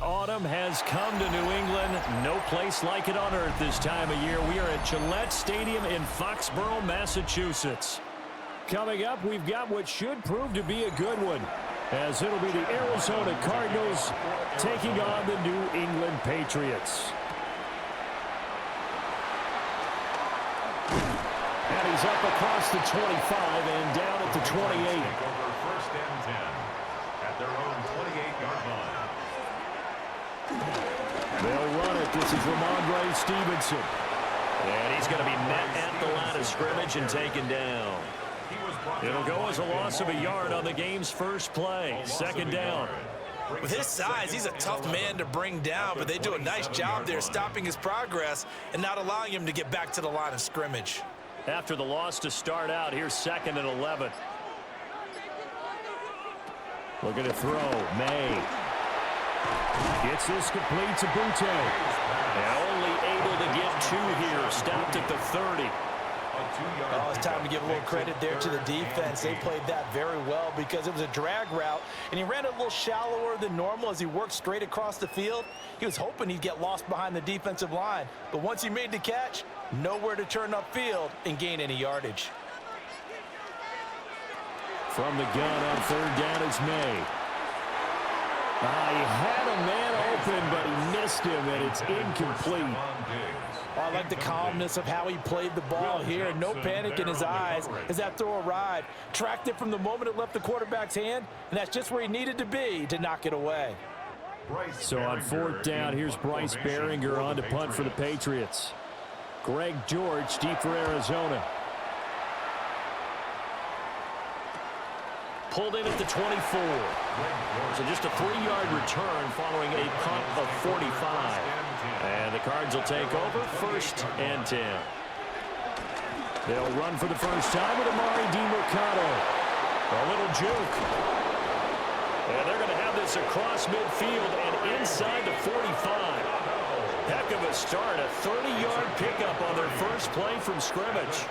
autumn has come to New England. No place like it on earth this time of year. We are at Gillette Stadium in Foxborough, Massachusetts. Coming up, we've got what should prove to be a good one, as it'll be the Arizona Cardinals taking on the New England Patriots. And he's up across the 25 and down at the 28. First and 10 at their own 28-yard line. They'll run it. This is Ramondre Stevenson. And he's going to be met at the line of scrimmage and taken down. It'll go as a loss of a yard on the game's first play. Second down. With his size, he's a tough man to bring down, but they do a nice job there stopping his progress and not allowing him to get back to the line of scrimmage. After the loss to start out, here's 2nd and 11. Looking to throw. May. Gets this complete to Butte. And only able to get 2 here. Stopped at the 30. Oh, it's time to give a little credit there to the defense. They played that very well because it was a drag route, and he ran a little shallower than normal as he worked straight across the field. He was hoping he'd get lost behind the defensive line, but once he made the catch, nowhere to turn upfield and gain any yardage. From the gun on 3rd down is May. He had a man open, but he missed him, and it's incomplete. I like the calmness of how he played the ball here. No panic in his eyes as that throw arrived. Tracked it from the moment it left the quarterback's hand, and that's just where he needed to be to knock it away. So on 4th down, here's Bryce Behringer on to punt for the Patriots. Greg George deep for Arizona. Pulled in at the 24. So just a 3-yard return following a punt of 45. And the Cards will take over 1st and 10. They'll run for the first time with Amari DiMercato. A little juke. And they're going to have this across midfield and inside the 45. Heck of a start, a 30-yard pickup on their first play from scrimmage.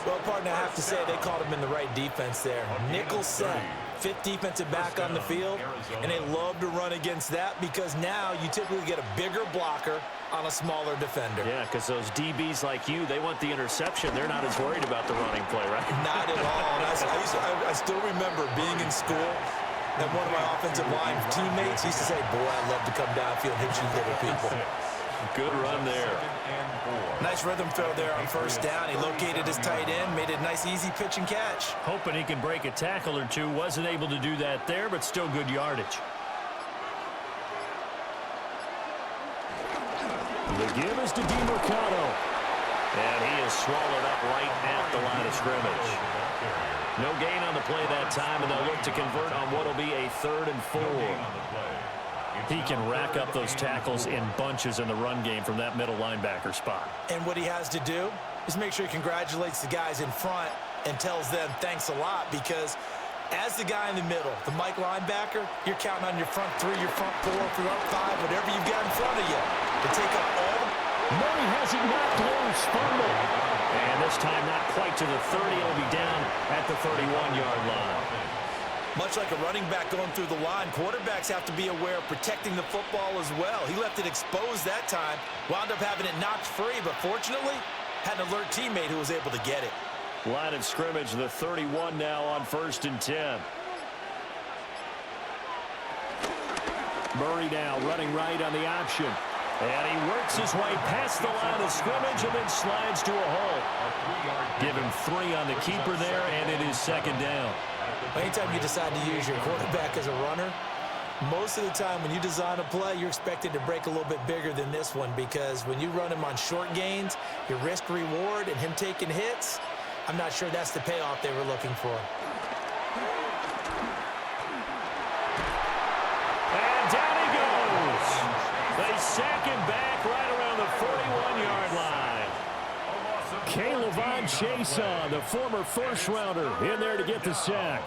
Well, partner, I have to say they caught him in the right defense there. Nickel set, 5th defensive back on the field, and they love to run against that because now you typically get a bigger blocker on a smaller defender. Yeah, because those DBs like you, they want the interception. They're not as worried about the running play, right? Not at all. And I still remember being in school, and one of my offensive line teammates used to say, boy, I love to come downfield and hit you little people. Good run there. Nice rhythm throw there on 1st down. He located his tight end, made it a nice easy pitch and catch. Hoping he can break a tackle or two. Wasn't able to do that there, but still good yardage. The give is to DiMercato. And he is swallowed up right at the line of scrimmage. No gain on the play that time, and they'll look to convert on what will be a 3rd and 4. He can rack up those tackles in bunches in the run game from that middle linebacker spot. And what he has to do is make sure he congratulates the guys in front and tells them thanks a lot, because as the guy in the middle, the Mike linebacker, you're counting on your front 3, your front 4, front 5, whatever you've got in front of you to take up all the... Murray has it knocked loose, fumble. And this time not quite to the 30. It'll be down at the 31-yard line. Much like a running back going through the line, quarterbacks have to be aware of protecting the football as well. He left it exposed that time, wound up having it knocked free, but fortunately had an alert teammate who was able to get it. Line of scrimmage, the 31 now on 1st and 10. Murray now running right on the option. And he works his way past the line of scrimmage and then slides to a hole. Give him 3 on the keeper there, and it is 2nd down. Anytime you decide to use your quarterback as a runner, most of the time when you design a play, you're expected to break a little bit bigger than this one, because when you run him on short gains, your risk reward and him taking hits, I'm not sure that's the payoff they were looking for. And down he goes. They sack him back right around the 41-yard line. K'Lavon Chaisson, the former first-rounder, in there to get the sack.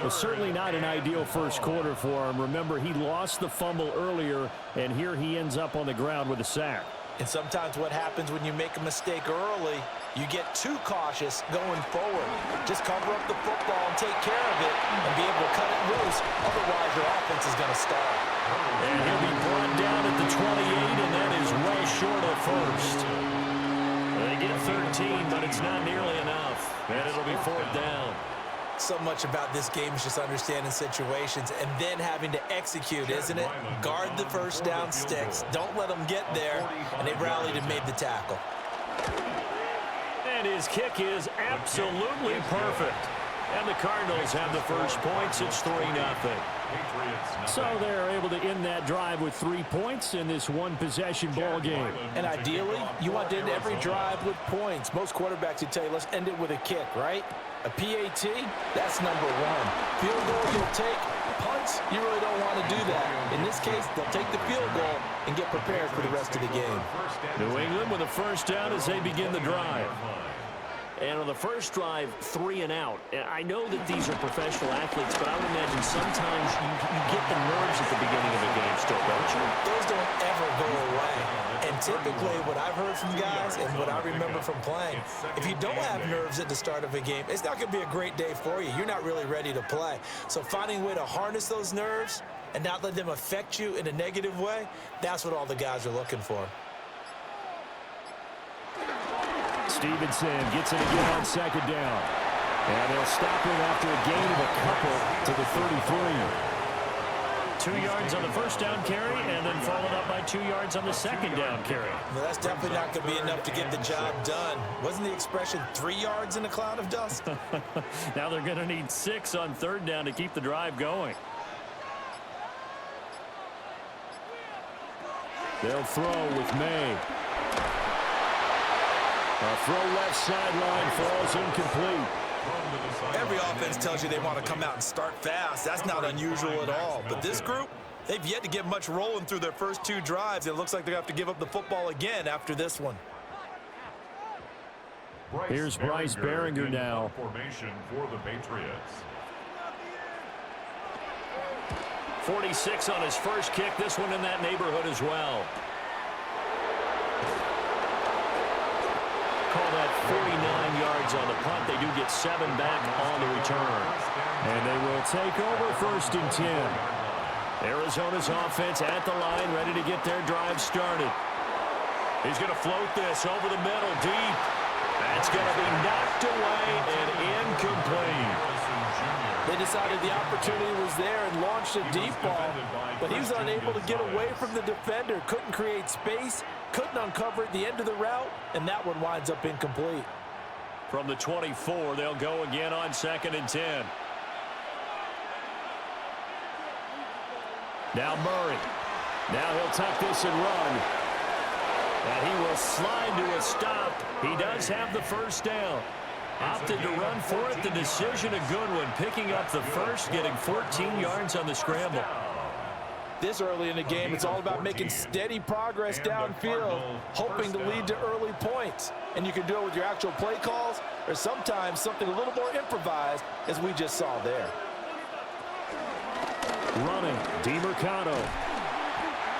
Well, certainly not an ideal first quarter for him. Remember, he lost the fumble earlier, and here he ends up on the ground with a sack. And sometimes what happens when you make a mistake early, you get too cautious going forward. Just cover up the football and take care of it and be able to cut it loose. Otherwise, your offense is going to stall. And he'll be brought down at the 28, and that is way short of first. They get 13, but it's not nearly enough. And it'll be 4th down. So much about this game is just understanding situations and then having to execute, isn't it? Guard the first down sticks. Don't let them get there. And they rallied and made the tackle. And his kick is absolutely perfect. And the Cardinals have the first points. It's 3-0. So they're able to end that drive with 3 points in this one-possession ball game. And ideally, you want to end every drive with points. Most quarterbacks would tell you, let's end it with a kick, right? A PAT, that's number 1. Field goal you'll take. Punts, you really don't want to do that. In this case, they'll take the field goal and get prepared for the rest of the game. New England with a first down as they begin the drive. And on the first drive, 3 and out. And I know that these are professional athletes, but I would imagine sometimes you get the nerves at the beginning of a game still, don't you? Those don't ever go away. And typically what I've heard from guys and what I remember from playing, if you don't have nerves at the start of a game, it's not going to be a great day for you. You're not really ready to play. So finding a way to harness those nerves and not let them affect you in a negative way, that's what all the guys are looking for. Stevenson gets it again on 2nd down. And they'll stop him after a gain of a couple to the 33. 2 yards on the first down carry, and then followed up by 2 yards on the second down carry. Well, that's definitely not going to be enough to get the job done. Wasn't the expression 3 yards in a cloud of dust? Now they're going to need 6 on 3rd down to keep the drive going. They'll throw with May. A throw left sideline falls incomplete. Every offense tells you they want to come out and start fast. That's not unusual at all. But this group, they've yet to get much rolling through their first 2 drives. It looks like they're going to have to give up the football again after this one. Here's Bryce Behringer now. Formation for the Patriots. 46 on his first kick. This one in that neighborhood as well. Call that 49 yards on the punt. They do get 7 back on the return. And they will take over 1st and 10. Arizona's offense at the line, ready to get their drive started. He's going to float this over the middle, deep. That's going to be knocked away and incomplete. They decided the opportunity was there and launched a deep ball, but he was unable to get away from the defender. Couldn't create space, couldn't uncover at the end of the route, and that one winds up incomplete. From the 24, they'll go again on 2nd and 10. Now Murray. Now he'll tuck this and run. And he will slide to a stop. He does have the first down. Opted to run for it. The decision a good one. Picking up the first, getting 14 yards on the scramble. This early in the game, it's all about making steady progress downfield, hoping to lead to early points. And you can do it with your actual play calls or sometimes something a little more improvised, as we just saw there. Running, DeMercado.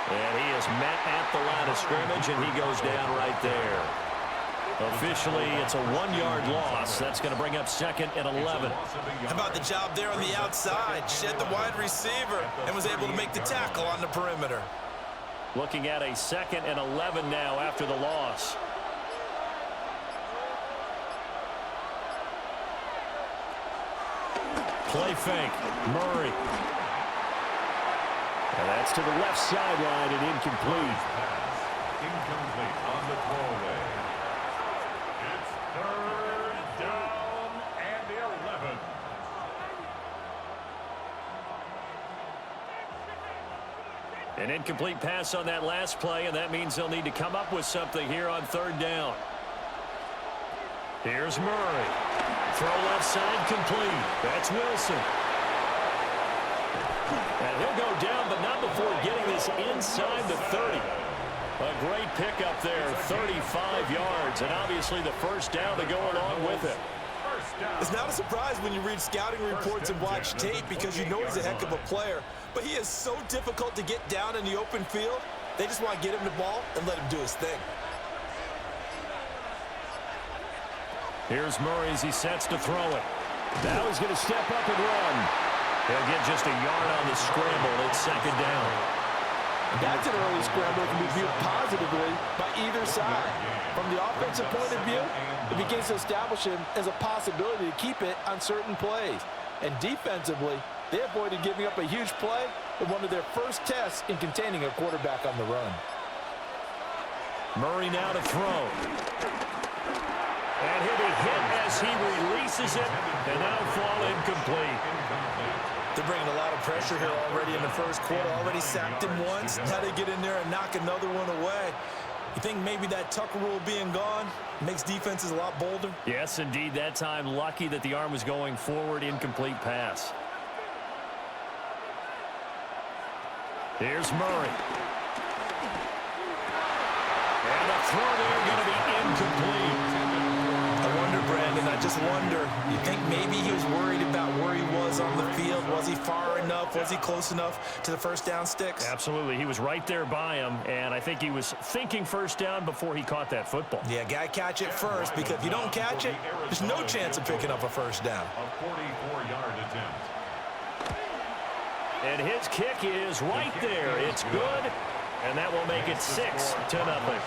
And he is met at the line of scrimmage, and he goes down right there. Officially, it's a 1-yard loss. That's going to bring up 2nd and 11. How about the job there on the outside? Shed the wide receiver and was able to make the tackle on the perimeter. Looking at a 2nd and 11 now after the loss. Play fake. Murray. And that's to the left sideline and incomplete. Incomplete on the throwaway. It's 3rd down and 11. An incomplete pass on that last play, and that means they'll need to come up with something here on 3rd down. Here's Murray. Throw left side complete. That's Wilson. And he'll go down, but not before getting this inside the 30. A great pickup there, 35 yards, and obviously the first down to go along with it. It's not a surprise when you read scouting reports and watch tape because you know he's a heck of a player, but he is so difficult to get down in the open field. They just want to get him the ball and let him do his thing. Here's Murray as he sets to throw it. Now he's going to step up and run. He'll get just a yard on the scramble. It's 2nd down. And that's an early scramble that can be viewed positively by either side. From the offensive point of view, it begins to establish him as a possibility to keep it on certain plays. And defensively, they avoided giving up a huge play in one of their first tests in containing a quarterback on the run. Murray now to throw. And he'll be hit as he releases it, and that'll fall incomplete. They're bringing a lot of pressure here already in the first quarter. Already sacked him once. Now they get in there and knock another one away. You think maybe that Tucker rule being gone makes defenses a lot bolder? Yes, indeed. That time, lucky that the arm was going forward. Incomplete pass. Here's Murray. And the throw there going to be incomplete. I wonder, Brandon, I just wonder, you think maybe he was worried about where he was on the field? Was he far enough? Was he close enough to the first down sticks? Absolutely. He was right there by him, and I think he was thinking first down before he caught that football. Yeah, got to catch it first, because if you don't catch it, there's no chance of picking up a first down. A 44-yard attempt. And his kick is right there. It's good, and that will make it 6-0.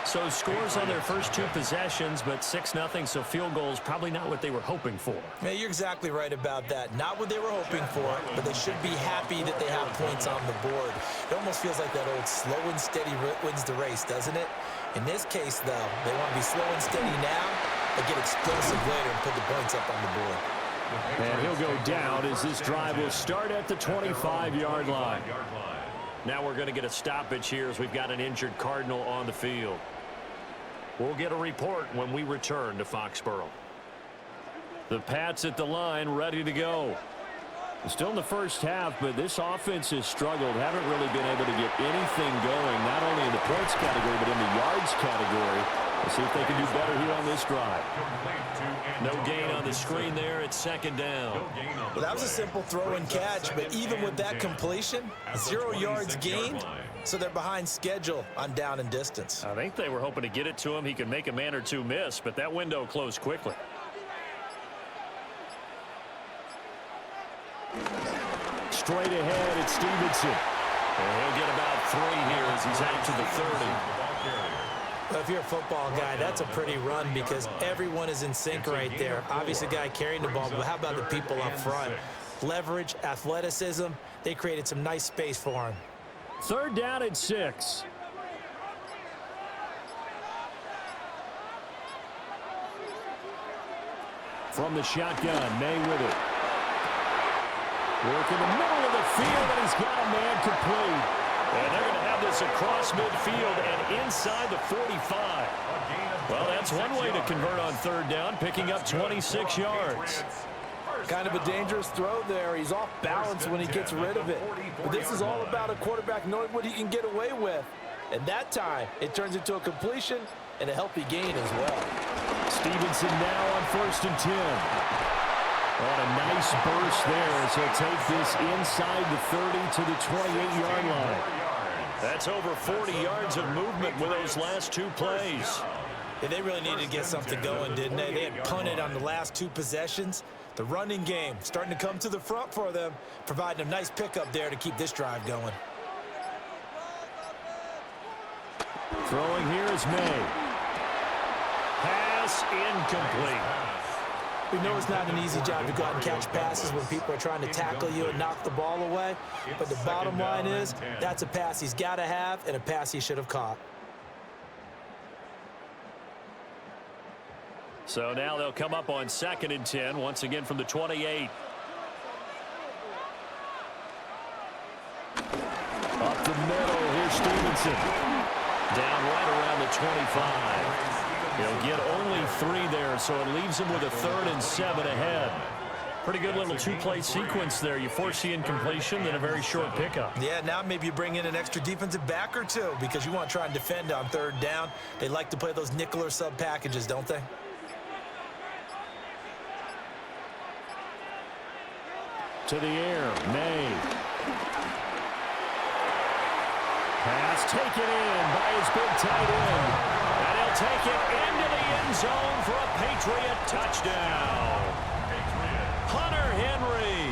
So scores on their first two possessions, but 6-0, so field goals probably not what they were hoping for. Yeah, you're exactly right about that. Not what they were hoping for, but they should be happy that they have points on the board. It almost feels like that old slow and steady wins the race, doesn't it? In this case, though, they want to be slow and steady now, but get explosive later and put the points up on the board. And he'll go down as this drive will start at the 25-yard line. Now we're going to get a stoppage here as we've got an injured Cardinal on the field. We'll get a report when we return to Foxborough. The Pats at the line, ready to go. Still in the first half, but this offense has struggled. Haven't really been able to get anything going, not only in the points category, but in the yards category. Let's see if they can do better here on this drive. No gain on the screen there. It's second down. Well, that was a simple throw and catch, but even with that completion, 0 yards gained, so they're behind schedule on down and distance. I think they were hoping to get it to him. He could make a man or two miss, but that window closed quickly. Straight ahead, it's Stevenson. And he'll get about 3 here as he's out to the 30. Well, if you're a football guy, that's a pretty run because everyone is in sync right there. Obviously, the guy carrying the ball, but how about the people up front? Leverage, athleticism, they created some nice space for him. Third down and 6. From the shotgun, May with it. Work in the middle of the field, and he's got a man complete. And they're going to have this across midfield and inside the 45. Well, that's one way to convert on third down, picking up 26 yards. Kind of a dangerous throw there. He's off balance when he gets rid of it. But this is all about a quarterback knowing what he can get away with. And that time, it turns into a completion and a healthy gain as well. Stevenson now on 1st and 10. On a nice burst there as he'll take this inside the 30 to the 28-yard line. That's over 40 yards of movement with those last 2 plays. Yeah, they really needed to get something going, didn't they? They had punted on the last 2 possessions. The running game starting to come to the front for them, providing a nice pickup there to keep this drive going. Throwing here is May. Pass incomplete. We know it's not an easy job to go out and catch passes when people are trying to tackle you and knock the ball away. But the bottom line is, that's a pass he's got to have and a pass he should have caught. So now they'll come up on 2nd and 10, once again from the 28. Up the middle, here's Stevenson. Down right around the 25. He'll get only 3 there, so it leaves him with a 3rd and 7 ahead. Pretty good little 2-play sequence there. You force the incompletion, then a very short pickup. Yeah, now maybe you bring in an extra defensive back or 2 because you want to try and defend on 3rd down. They like to play those nickel or sub packages, don't they? To the air, May. Pass taken in by his big tight end. And he'll take it into the end zone for a Patriot touchdown. Hunter Henry,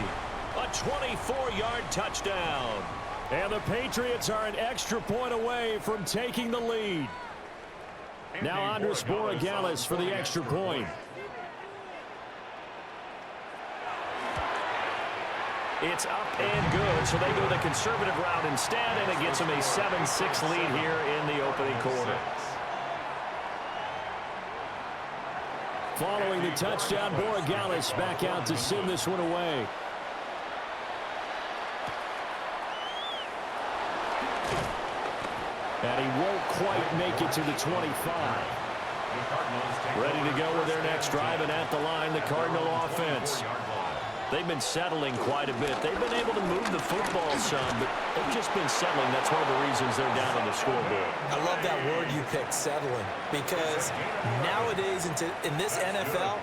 a 24-yard touchdown. And the Patriots are an extra point away from taking the lead. Now Andres Borregales for the extra point. It's up and good, so they go the conservative route instead, and it gets them a 7-6 lead here in the opening quarter. Following the touchdown, Borregales back out to send this one away. And he won't quite make it to the 25. Ready to go with their next drive, and at the line, the Cardinal offense. They've been settling quite a bit. They've been able to move the football some, but they've just been settling. That's one of the reasons they're down on the scoreboard. I love that word you picked, settling, because nowadays in this NFL,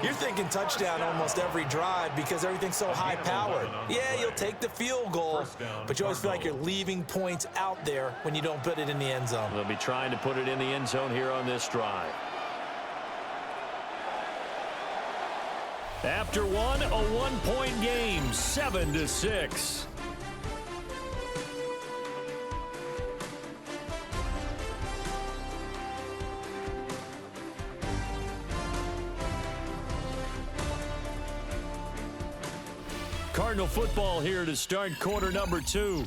you're thinking touchdown almost every drive because everything's so high-powered. Yeah, you'll take the field goal, but you always feel like you're leaving points out there when you don't put it in the end zone. They'll be trying to put it in the end zone here on this drive. After one, a one-point game, 7-6. Cardinal football here to start quarter number 2,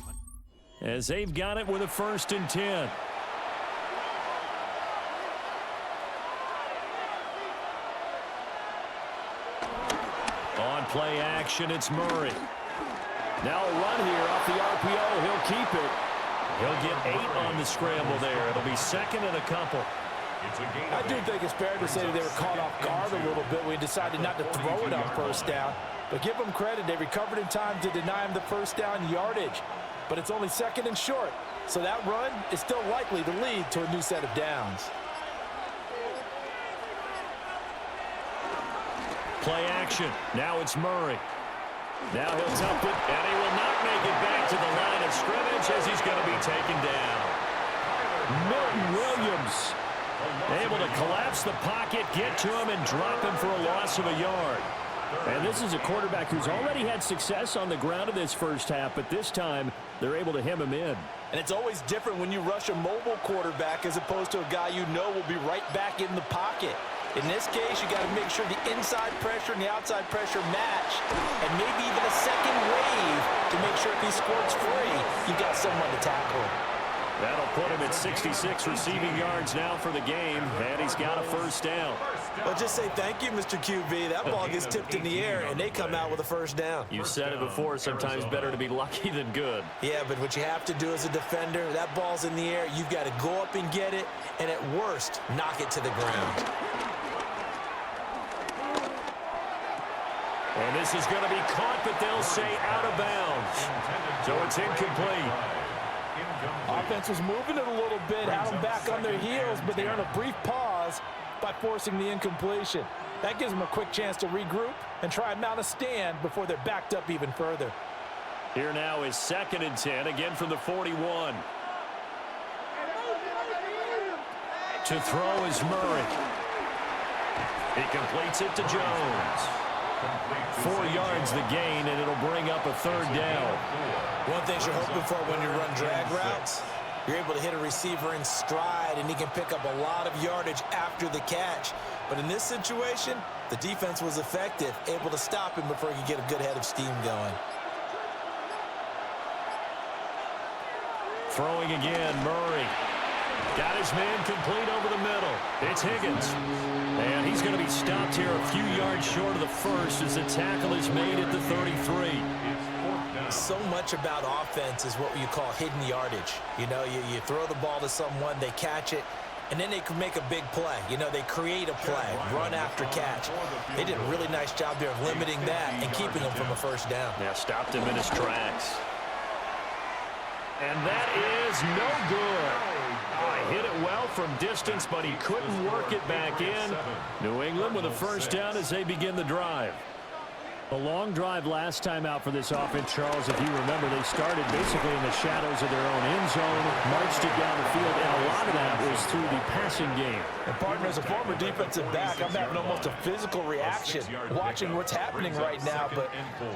as they've got it with a 1st and 10. On play action, it's Murray. Now a run here off the RPO. He'll keep it. He'll get 8 on the scramble there. It'll be 2nd and a couple. I do think it's fair to say that they were caught off guard a little bit when he decided not to throw it on 1st down. But give them credit. They recovered in time to deny him the 1st down yardage. But it's only 2nd and short. So that run is still likely to lead to a new set of downs. Play action. Now it's Murray. Now he'll dump it, and he will not make it back to the line of scrimmage as he's going to be taken down. Milton Williams able to collapse the pocket, get to him, and drop him for a loss of a yard. And this is a quarterback who's already had success on the ground in this first half, but this time they're able to hem him in. And it's always different when you rush a mobile quarterback as opposed to a guy you know will be right back in the pocket. In this case, you got to make sure the inside pressure and the outside pressure match, and maybe even a second wave to make sure if he squirts free, you got someone to tackle him. That'll put him at 66 receiving yards now for the game, and he's got a 1st down. Well, just say thank you, Mr. QB. That ball gets tipped in the air, and they come out with a 1st down. You said it before, sometimes better to be lucky than good. Yeah, but what you have to do as a defender, that ball's in the air, you've got to go up and get it, and at worst, knock it to the ground. And this is going to be caught, but they'll say out of bounds. So it's incomplete. Offense was moving it a little bit, had them back on their heels, but they earn a brief pause by forcing the incompletion. That gives them a quick chance to regroup and try and mount a stand before they're backed up even further. Here now is 2nd and 10, again from the 41. To throw is Murray. He completes it to Jones. 4 yards the gain, and it'll bring up a 3rd down. One thing you're hoping for when you run drag routes, you're able to hit a receiver in stride, and he can pick up a lot of yardage after the catch. But in this situation, the defense was effective, able to stop him before he could get a good head of steam going. Throwing again, Murray. Got his man complete over the middle. It's Higgins. And he's going to be stopped here a few yards short of the 1st as the tackle is made at the 33. So much about offense is what you call hidden yardage. You know, you throw the ball to someone, they catch it, and then they can make a big play. You know, they create a play, run after catch. They did a really nice job there of limiting that and keeping him from a 1st down. Yeah, stopped him in his tracks. And that is no good. Hit it well from distance, but he couldn't work it back in. New England with a 1st down as they begin the drive. A long drive last time out for this offense, Charles. If you remember, they started basically in the shadows of their own end zone, marched it down the field, and a lot of that was through the passing game. And partner, as a former defensive back, I'm having almost a physical reaction watching what's happening right now. But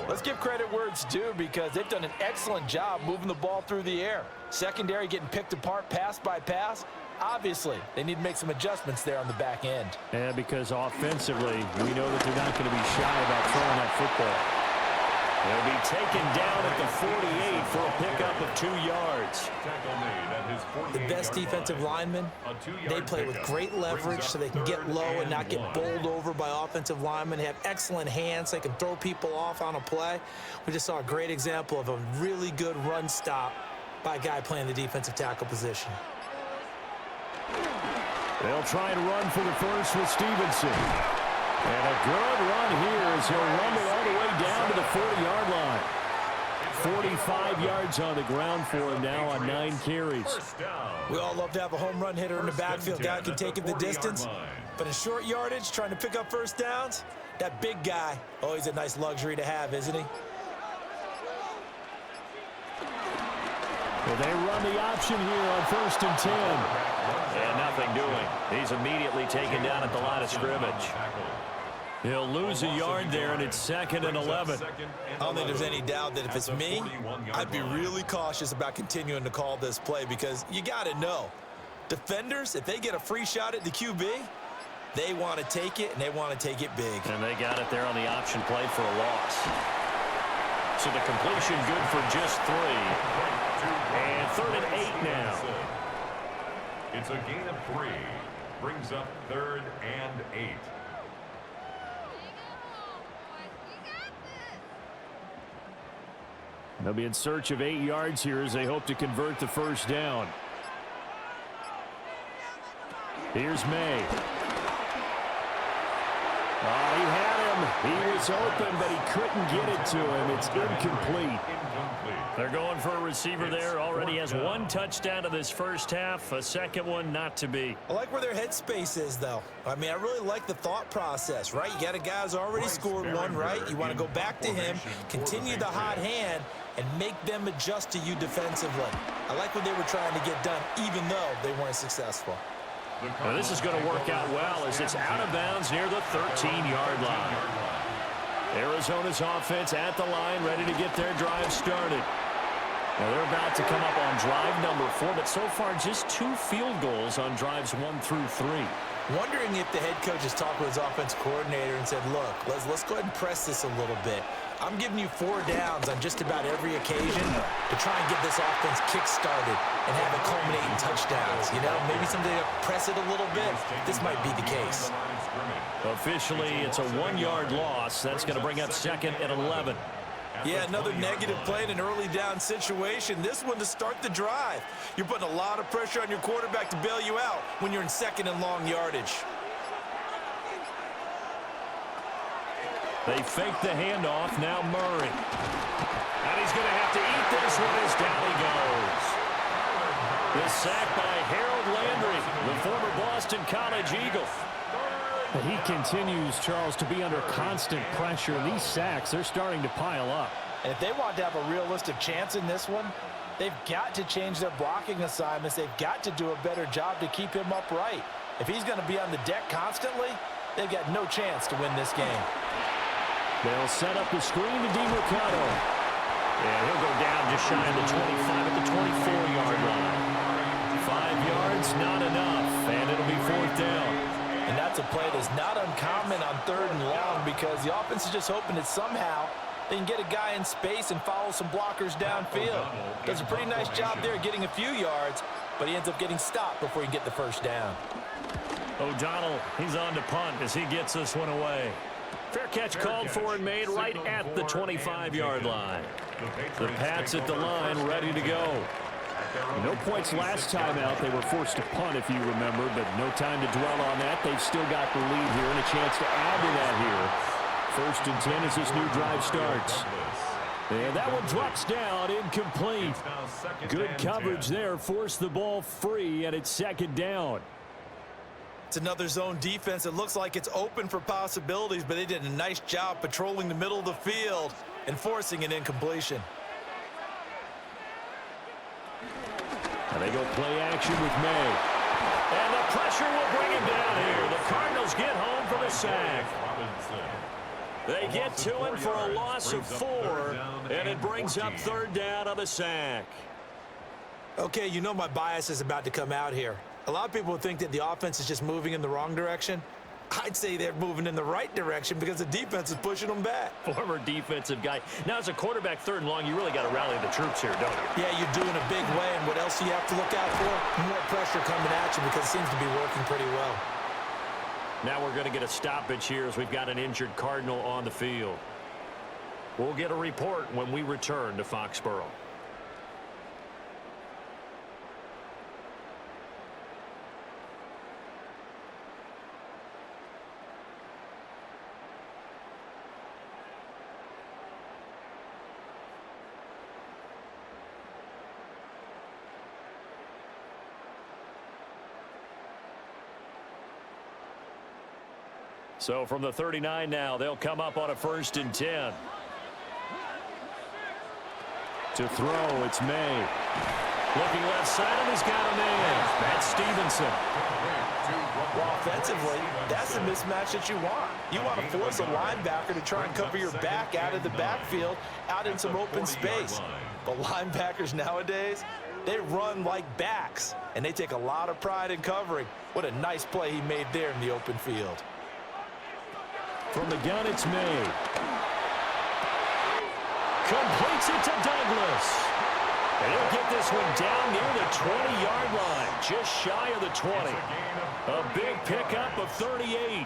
let's give credit where it's due, because they've done an excellent job moving the ball through the air. Secondary getting picked apart pass by pass. Obviously, they need to make some adjustments there on the back end. Yeah, because offensively, we know that they're not going to be shy about throwing that football. They'll be taken down at the 48 for a pickup of 2 yards. The best defensive linemen, they play with great leverage so they can get low and not get bowled over by offensive linemen. They have excellent hands. They can throw people off on a play. We just saw a great example of a really good run stop by a guy playing the defensive tackle position. They'll try and run for the first with Stevenson. And a good run here as he'll rumble all the way down to the 40-yard line. 45 yards on the ground for him now on 9 carries. We all love to have a home run hitter in the backfield. Guy can take it the distance. But in short yardage, trying to pick up first downs, that big guy, always a nice luxury to have, isn't he? Well, they run the option here on 1st and 10. And nothing doing. He's immediately taken down at the line of scrimmage. He'll lose a yard there, and it's 2nd and 11. I don't think there's any doubt that if it's me, I'd be really cautious about continuing to call this play, because you got to know, defenders, if they get a free shot at the QB, they want to take it, and they want to take it big. And they got it there on the option play for a loss. So the completion good for just 3. And 3rd and 8 now. It's a gain of 3. Brings up 3rd and 8. They'll be in search of 8 yards here as they hope to convert the first down. Here's May. Oh, he had him. He was open, but he couldn't get it to him. It's incomplete. They're going for a receiver there. Already has 1 touchdown to this first half. A second one not to be. I like where their headspace is, though. I mean, I really like the thought process, right? You got a guy who's already scored 1, right? You want to go back to him, continue the hot hand, and make them adjust to you defensively. I like what they were trying to get done, even though they weren't successful. Well, this is going to work out well as it's out of bounds near the 13-yard line. Arizona's offense at the line, ready to get their drive started. Now they're about to come up on drive number 4, but so far just 2 field goals on drives 1 through 3. Wondering if the head coach has talked with his offense coordinator and said, look, let's go ahead and press this a little bit. I'm giving you 4 downs on just about every occasion to try and get this offense kick-started and have it culminate in touchdowns. You know, maybe someday to press it a little bit. This might be the case. Officially, it's a 1-yard loss. That's going to bring up 2nd and 11. Yeah, another negative play in an early down situation. This one to start the drive. You're putting a lot of pressure on your quarterback to bail you out when you're in 2nd and long yardage. They fake the handoff. Now Murray. And he's going to have to eat this one as down he goes. The sack by Harold Landry, the former Boston College Eagle. He continues, Charles, to be under constant pressure. These sacks, they're starting to pile up. And if they want to have a realistic chance in this one, they've got to change their blocking assignments. They've got to do a better job to keep him upright. If he's going to be on the deck constantly, they've got no chance to win this game. They'll set up the screen to DeMarcado. And he'll go down just shy of the 25 at the 24-yard line. 5 yards, not enough, and it'll be 4th down. And that's a play that's not uncommon on 3rd and long, because the offense is just hoping that somehow they can get a guy in space and follow some blockers downfield. Does a pretty nice job there getting a few yards, but he ends up getting stopped before he can get the first down. O'Donnell, he's on to punt as he gets this one away. Fair catch called for and made right at the 25-yard line. The Pats at the line, ready to go. No points last time out. They were forced to punt, if you remember, but no time to dwell on that. They've still got the lead here and a chance to add to that here. 1st and 10 as this new drive starts. And that one drops down, incomplete. Good coverage there, forced the ball free, and it's 2nd down. It's another zone defense. It looks like it's open for possibilities, but they did a nice job patrolling the middle of the field and forcing an incompletion. And they go play action with May. And the pressure will bring him down here. The Cardinals get home for the sack. They get to him for a loss of 4, and it brings up 3rd down on the sack. Okay, you know my bias is about to come out here. A lot of people think that the offense is just moving in the wrong direction. I'd say they're moving in the right direction because the defense is pushing them back. Former defensive guy. Now, as a quarterback, 3rd and long, you really got to rally the troops here, don't you? Yeah, you're doing a big way, and what else do you have to look out for? More pressure coming at you because it seems to be working pretty well. Now we're going to get a stoppage here as we've got an injured Cardinal on the field. We'll get a report when we return to Foxborough. So from the 39 now, they'll come up on a 1st and 10. To throw, it's May. Looking left side, and he's got a man. That's Stevenson. Well, offensively, that's the mismatch that you want. You want to force a linebacker to try and cover your back out of the backfield, out in some open space. But linebackers nowadays, they run like backs, and they take a lot of pride in covering. What a nice play he made there in the open field. From the gun, it's May. Completes it to Douglas. And he'll get this one down near the 20-yard line, just shy of the 20. A big pickup of 38.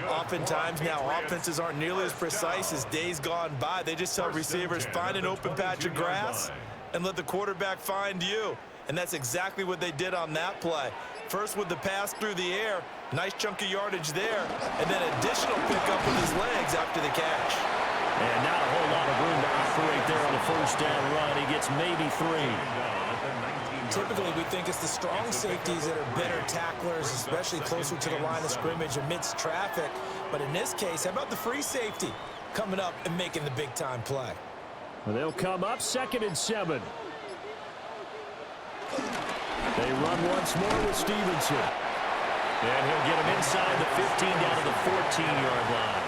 Oftentimes now, offenses aren't nearly as precise as days gone by. They just tell receivers, find an open patch of grass and let the quarterback find you. And that's exactly what they did on that play. First with the pass through the air, nice chunk of yardage there, and then additional pickup with his legs after the catch. And not a whole lot of room to operate there on the 1st down run. He gets maybe 3. Typically, we think it's the strong safeties that are better tacklers, especially closer to the line of scrimmage amidst traffic. But in this case, how about the free safety coming up and making the big-time play? Well, they'll come up 2nd and 7. They run once more with Stevenson. And he'll get him inside the 15 down to the 14-yard line.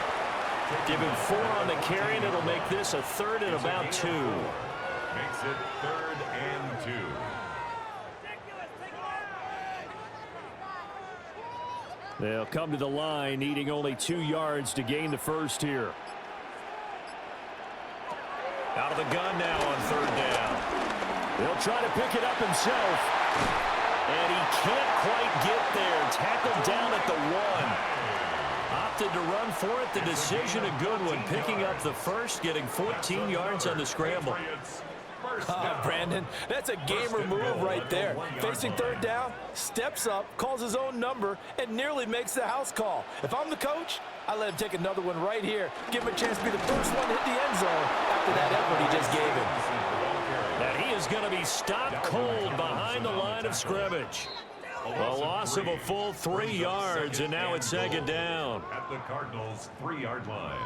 Give him 4 on the carry, and it'll make this a 3rd and about 2. Makes it 3rd and 2. They'll come to the line, needing only 2 yards to gain the 1st here. Out of the gun now on 3rd down. He'll try to pick it up himself. And he can't quite get there. Tackled down at the 1. Opted to run for it. The decision a good one. Picking up the 1st, getting 14 yards on the scramble. Brandon, that's a gamer move right there. Facing 3rd down, steps up, calls his own number, and nearly makes the house call. If I'm the coach, I let him take another one right here. Give him a chance to be the first one to hit the end zone after that effort he just gave him. And he is going to be stopped cold behind the line of scrimmage. A loss of a full 3 yards, and now it's 2nd down. At the Cardinals' 3-yard line.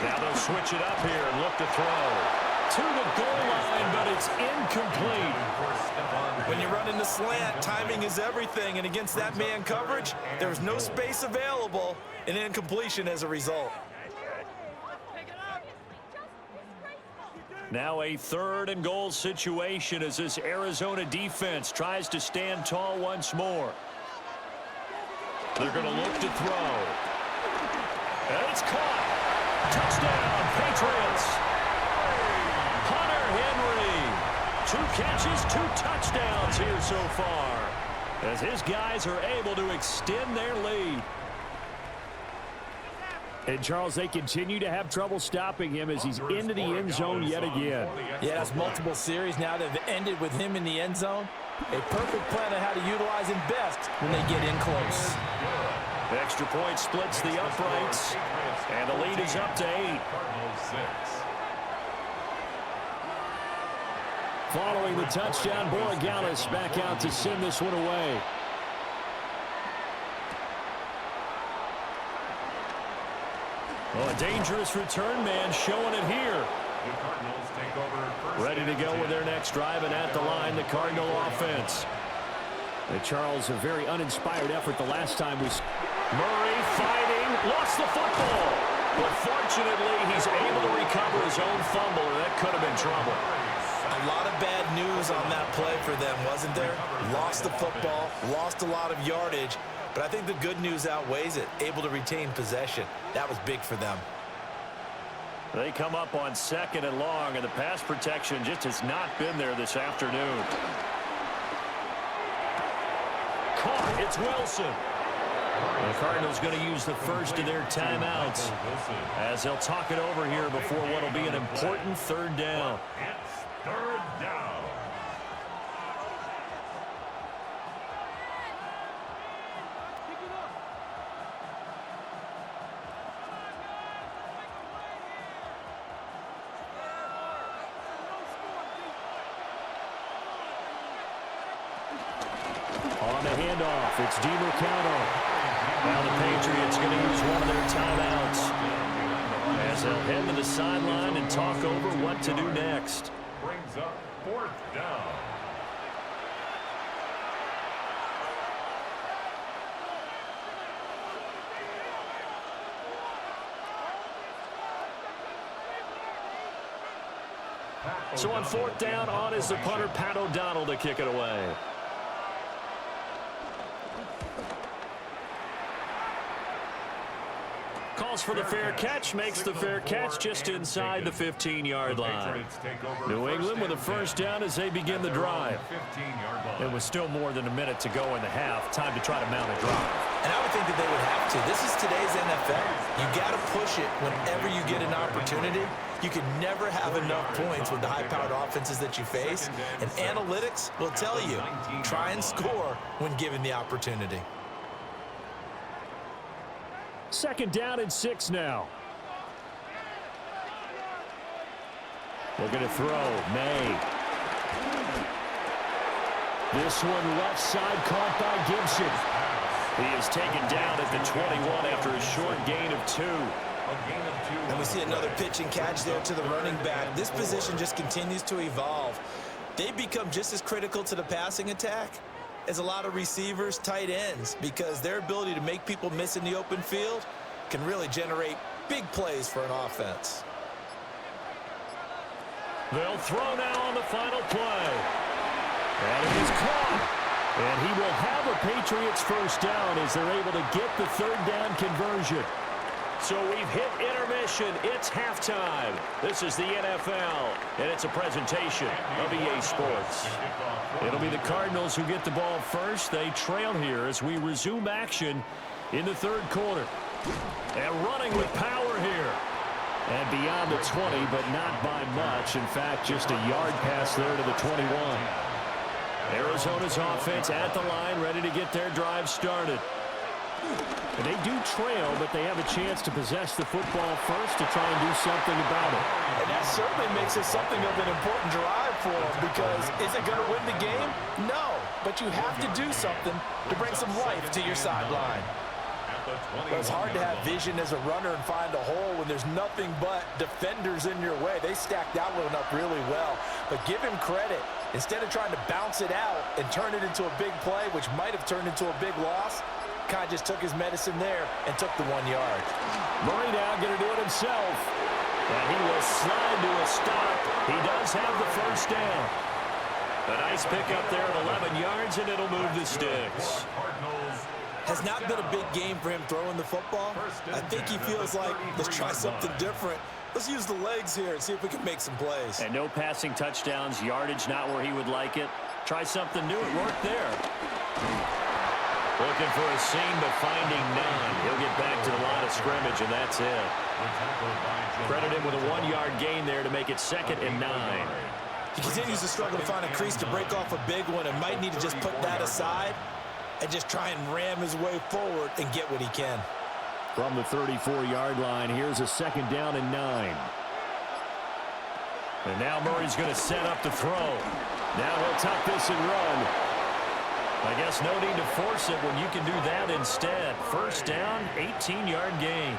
Now they'll switch it up here and look to throw. To the goal line, but it's incomplete. When you run in the slant, timing is everything, and against that man coverage, there's no space available, and incompletion as a result. Now a 3rd and goal situation as this Arizona defense tries to stand tall once more. They're going to look to throw. And it's caught. Touchdown, Patriots. Hunter Henry. 2 catches, 2 touchdowns here so far, as his guys are able to extend their lead. And, Charles, they continue to have trouble stopping him as he's into the end zone yet again. Yeah, that's multiple series now that have ended with him in the end zone. A perfect plan on how to utilize him best when they get in close. Extra point splits the uprights, and the lead is up to 8. Following the touchdown, Borregales back out to send this one away. Oh, a dangerous return man showing it here. The Cardinals take over. Ready to go with their next drive, and at the line, the Cardinal offense. Charles, a very uninspired effort the last time we... Murray fighting, lost the football. But fortunately, he's able to recover his own fumble, and that could have been trouble. A lot of bad news on that play for them, wasn't there? Lost the football, lost a lot of yardage, but I think the good news outweighs it. Able to retain possession. That was big for them. They come up on 2nd and long, and the pass protection just has not been there this afternoon. Caught, it's Wilson. The Cardinals going to use the first of their timeouts as they'll talk it over here before what will be an important 3rd down. It's 3rd down. On the handoff, it's DiMercado. Now the Patriots going to use one of their timeouts as they'll head to the sideline and talk over what to do next. Brings up 4th down. So on 4th down, on is the punter, Pat O'Donnell, to kick it away. Calls for the fair catch, makes the fair catch just inside the 15-yard line. New England with a 1st down as they begin the drive. It was still more than a minute to go in the half. Time to try to mount a drive. And I would think that they would have to. This is today's NFL. You got to push it whenever you get an opportunity. You can never have enough points with the high-powered offenses that you face. And analytics will tell you, try and score when given the opportunity. 2nd down and 6 now. Looking to throw. May. This one left side caught by Gibson. He is taken down at the 21 after a short gain of 2. And we see another pitch and catch there to the running back. This position just continues to evolve. They become just as critical to the passing attack as a lot of receivers, tight ends, because their ability to make people miss in the open field can really generate big plays for an offense. They'll throw now on the final play. And it is caught. And he will have a Patriots 1st down as they're able to get the 3rd down conversion. So we've hit intermission. It's halftime. This is the NFL, and it's a presentation of EA Sports. It'll be the Cardinals who get the ball first. They trail here as we resume action in the 3rd quarter. And running with power here. And beyond the 20, but not by much. In fact, just a yard pass there to the 21. Arizona's offense at the line, ready to get their drive started. And they do trail, but they have a chance to possess the football first to try and do something about it. And that certainly makes it something of an important drive for them, because is it going to win the game? No, but you have to do something to bring some life to your sideline. Well, it's hard to have vision as a runner and find a hole when there's nothing but defenders in your way. They stacked that one up really well. But give him credit. Instead of trying to bounce it out and turn it into a big play, which might have turned into a big loss, kind of just took his medicine there and took the 1 yard. Murray now going to do it himself. And he will slide to a stop. He does have the 1st down. A nice pickup there at 11 yards, and it'll move the sticks. Has not been a big game for him throwing the football. I think he feels like, let's try something different. Let's use the legs here and see if we can make some plays. And no passing touchdowns, yardage not where he would like it. Try something new. It worked there. Looking for a seam, but finding none. He'll get back to the line of scrimmage, and that's it. Credit him with a 1-yard gain there to make it 2nd and 9. He continues to struggle to find a crease to break off a big one and might need to just put that aside and just try and ram his way forward and get what he can. From the 34-yard line, here's a 2nd down and 9. And now Murray's going to set up to throw. Now he'll tuck this and run. I guess no need to force it when you can do that instead. 1st down, 18-yard gain.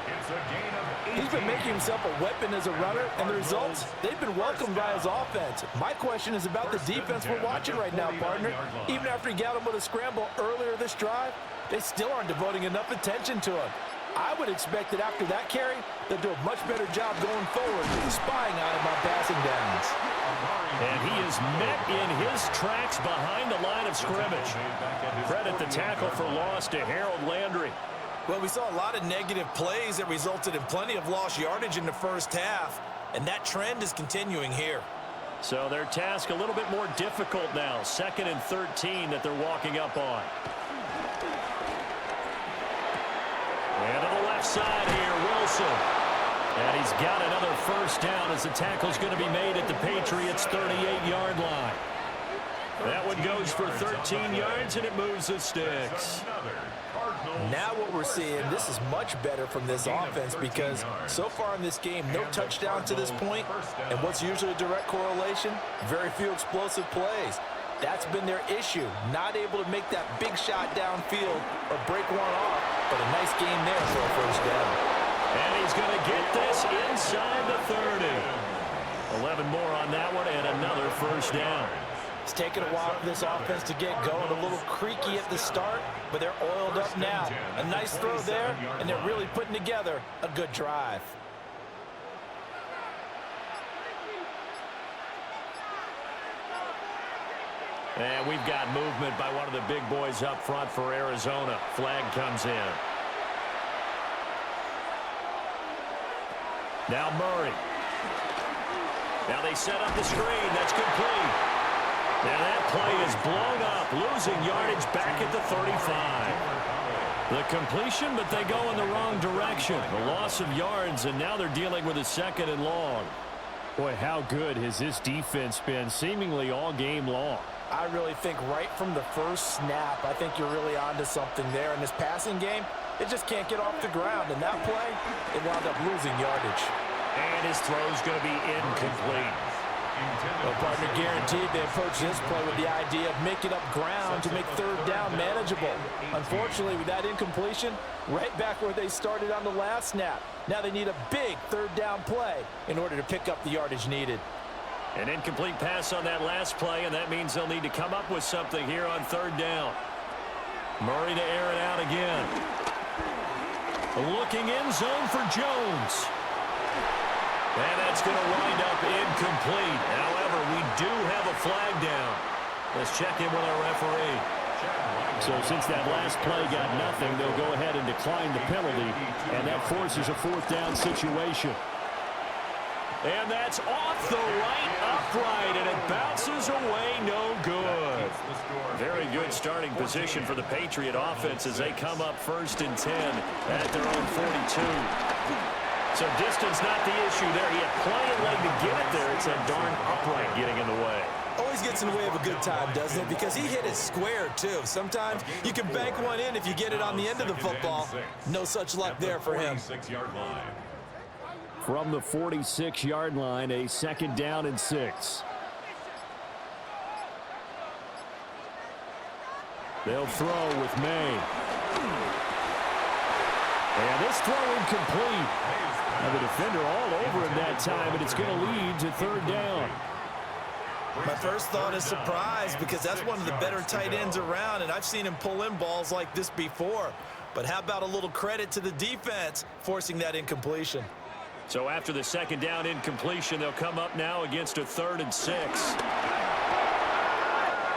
He's been making himself a weapon as a runner, and the results, they've been welcomed by his offense. My question is about the defense we're watching right now, partner. Even after he got him with a scramble earlier this drive, they still aren't devoting enough attention to him. I would expect that after that carry, they'll do a much better job going forward, spying on him on passing downs. And he is met in his tracks behind the line of scrimmage. Credit the tackle for loss to Harold Landry. Well, we saw a lot of negative plays that resulted in plenty of lost yardage in the first half, and that trend is continuing here. So their task a little bit more difficult now. 2nd and 13 that they're walking up on. And to the left side here, Wilson. And he's got another 1st down as the tackle's going to be made at the Patriots' 38-yard line. That one goes for 13 yards, and it moves the sticks. Now what we're seeing, this is much better from this offense because so far in this game, no touchdown to this point. And what's usually a direct correlation? Very few explosive plays. That's been their issue, not able to make that big shot downfield or break one off. But a nice game there for a 1st down. And he's going to get this inside the 30. 11 more on that one and another 1st down. It's taken a while for this offense to get going. A little creaky at the start, but they're oiled up now. A nice throw there, and they're really putting together a good drive. And we've got movement by one of the big boys up front for Arizona. Flag comes in. Now Murray. Now they set up the screen. That's complete. Now that play is blown up, losing yardage back at the 35. The completion, but they go in the wrong direction. The loss of yards, and now they're dealing with a 2nd and long. Boy, how good has this defense been seemingly all game long? I really think right from the first snap, I think you're really onto something there. In this passing game, it just can't get off the ground. And that play, it wound up losing yardage. And his throw's going to be incomplete. Well, partner, guaranteed they approach this play with the idea of making up ground to make 3rd down manageable. Unfortunately, with that incompletion, right back where they started on the last snap. Now they need a big 3rd down play in order to pick up the yardage needed. An incomplete pass on that last play, and that means they'll need to come up with something here on 3rd down. Murray to air it out again. Looking in zone for Jones. And that's going to wind up incomplete. However, we do have a flag down. Let's check in with our referee. So since that last play got nothing, they'll go ahead and decline the penalty, and that forces a 4th down situation. And that's off the right upright, and it bounces away no good. Very good starting position for the Patriot offense as they come up 1st and 10 at their own 42. So distance not the issue there. He had plenty of leg to get it there. It's that darn upright getting in the way. Always gets in the way of a good time, doesn't it? Because he hit it square, too. Sometimes you can bank one in if you get it on the end of the football. No such luck there for him. From the 46-yard line, a 2nd down and 6. They'll throw with May. And this throw incomplete. And the defender all over him that time, and it's going to lead to 3rd down. My first thought is surprise because that's one of the better tight ends around, and I've seen him pull in balls like this before. But how about a little credit to the defense forcing that incompletion? So after the 2nd down incompletion, they'll come up now against a 3rd and 6.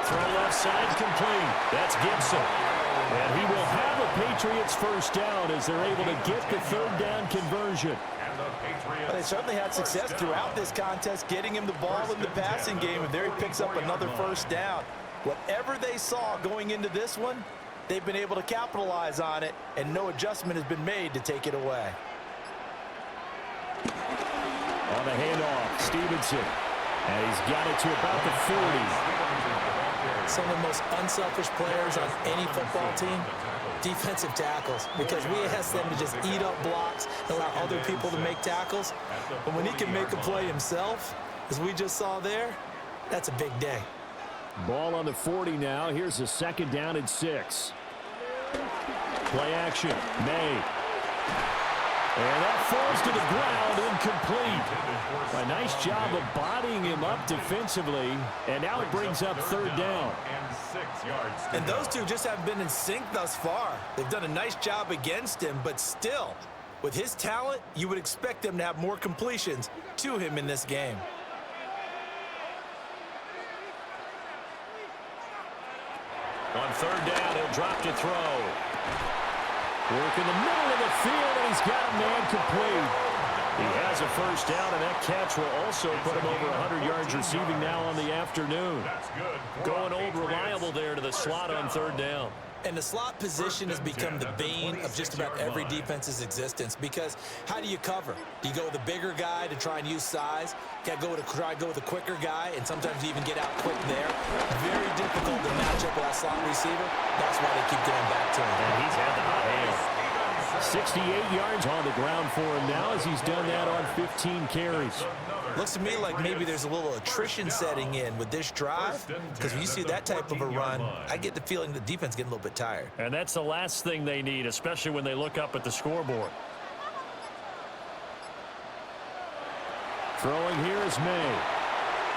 Throw left side complete. That's Gibson. And he will have a Patriots 1st down as they're able to get the 3rd down conversion. Well, they certainly had success throughout this contest getting him the ball in the passing game, and there he picks up another 1st down. Whatever they saw going into this one, they've been able to capitalize on it, and no adjustment has been made to take it away. On the handoff, Stevenson. And he's got it to about the 40. Some of the most unselfish players on any football team, defensive tackles, because we ask them to just eat up blocks and allow other people to make tackles. But when he can make a play himself, as we just saw there, that's a big day. Ball on the 40 now. Here's a 2nd down and 6. Play action. May. And that falls to the ground, incomplete. A nice job of bodying him up defensively. And now it brings up 3rd down. And those two just haven't been in sync thus far. They've done a nice job against him, but still, with his talent, you would expect them to have more completions to him in this game. On 3rd down, he'll drop to throw. Work in the middle of the field, and he's got a man complete. He has a 1st down, and that catch will also put him over 100 yards receiving now on the afternoon. Going old reliable there to the slot on 3rd down. And the slot position has become the bane of just about every defense's existence, because how do you cover? Do you go with a bigger guy to try and use size? Got to try to go with a quicker guy, and sometimes you even get out quick there. Very difficult to match up with that slot receiver. That's why they keep going back to him. And he's had the hot hand. 68 yards on the ground for him now as he's done that on 15 carries. Looks to me like maybe there's a little attrition setting in with this drive, because when you see that type of a run, I get the feeling the defense getting a little bit tired. And that's the last thing they need, especially when they look up at the scoreboard. Throwing here is May.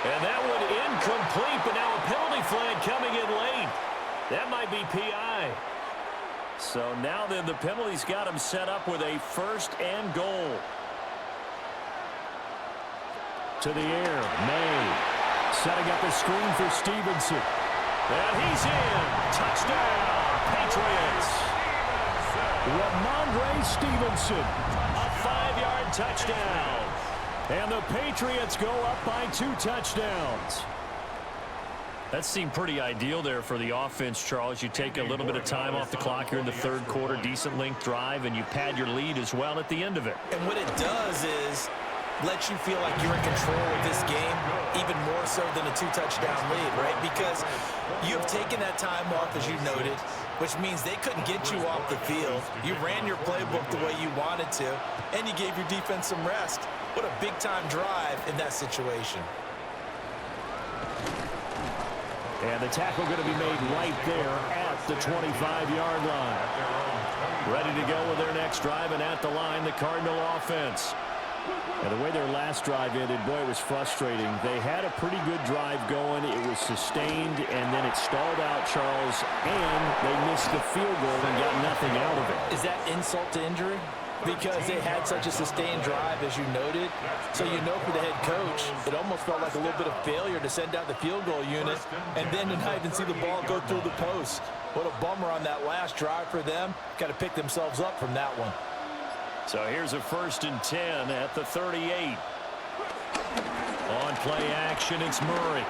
And that one incomplete, but now a penalty flag coming in late. That might be PI. So now then the penalty's got him set up with a 1st and goal. To the air, May. Setting up a screen for Stevenson. And he's in. Touchdown, Patriots. Ramondre Stevenson. A 5-yard touchdown. And the Patriots go up by 2 touchdowns. That seemed pretty ideal there for the offense, Charles. You take a little bit of time off the clock here in the 3rd quarter, decent length drive, and you pad your lead as well at the end of it. And what it does is let you feel like you're in control of this game, even more so than a 2-touchdown lead, right? Because you've taken that time off, as you noted, which means they couldn't get you off the field. You ran your playbook the way you wanted to, and you gave your defense some rest. What a big-time drive in that situation. And the tackle going to be made right there at the 25-yard line. Ready to go with their next drive, and at the line, the Cardinal offense. And the way their last drive ended, boy, it was frustrating. They had a pretty good drive going. It was sustained, and then it stalled out, Charles, and they missed the field goal and got nothing out of it. Is that insult to injury? Because they had such a sustained drive, as you noted. So you know for the head coach, it almost felt like a little bit of failure to send out the field goal unit and then to not even see the ball go through the post. What a bummer on that last drive for them. Got to pick themselves up from that one. So here's a 1st and 10 at the 38. On play action, it's Murray.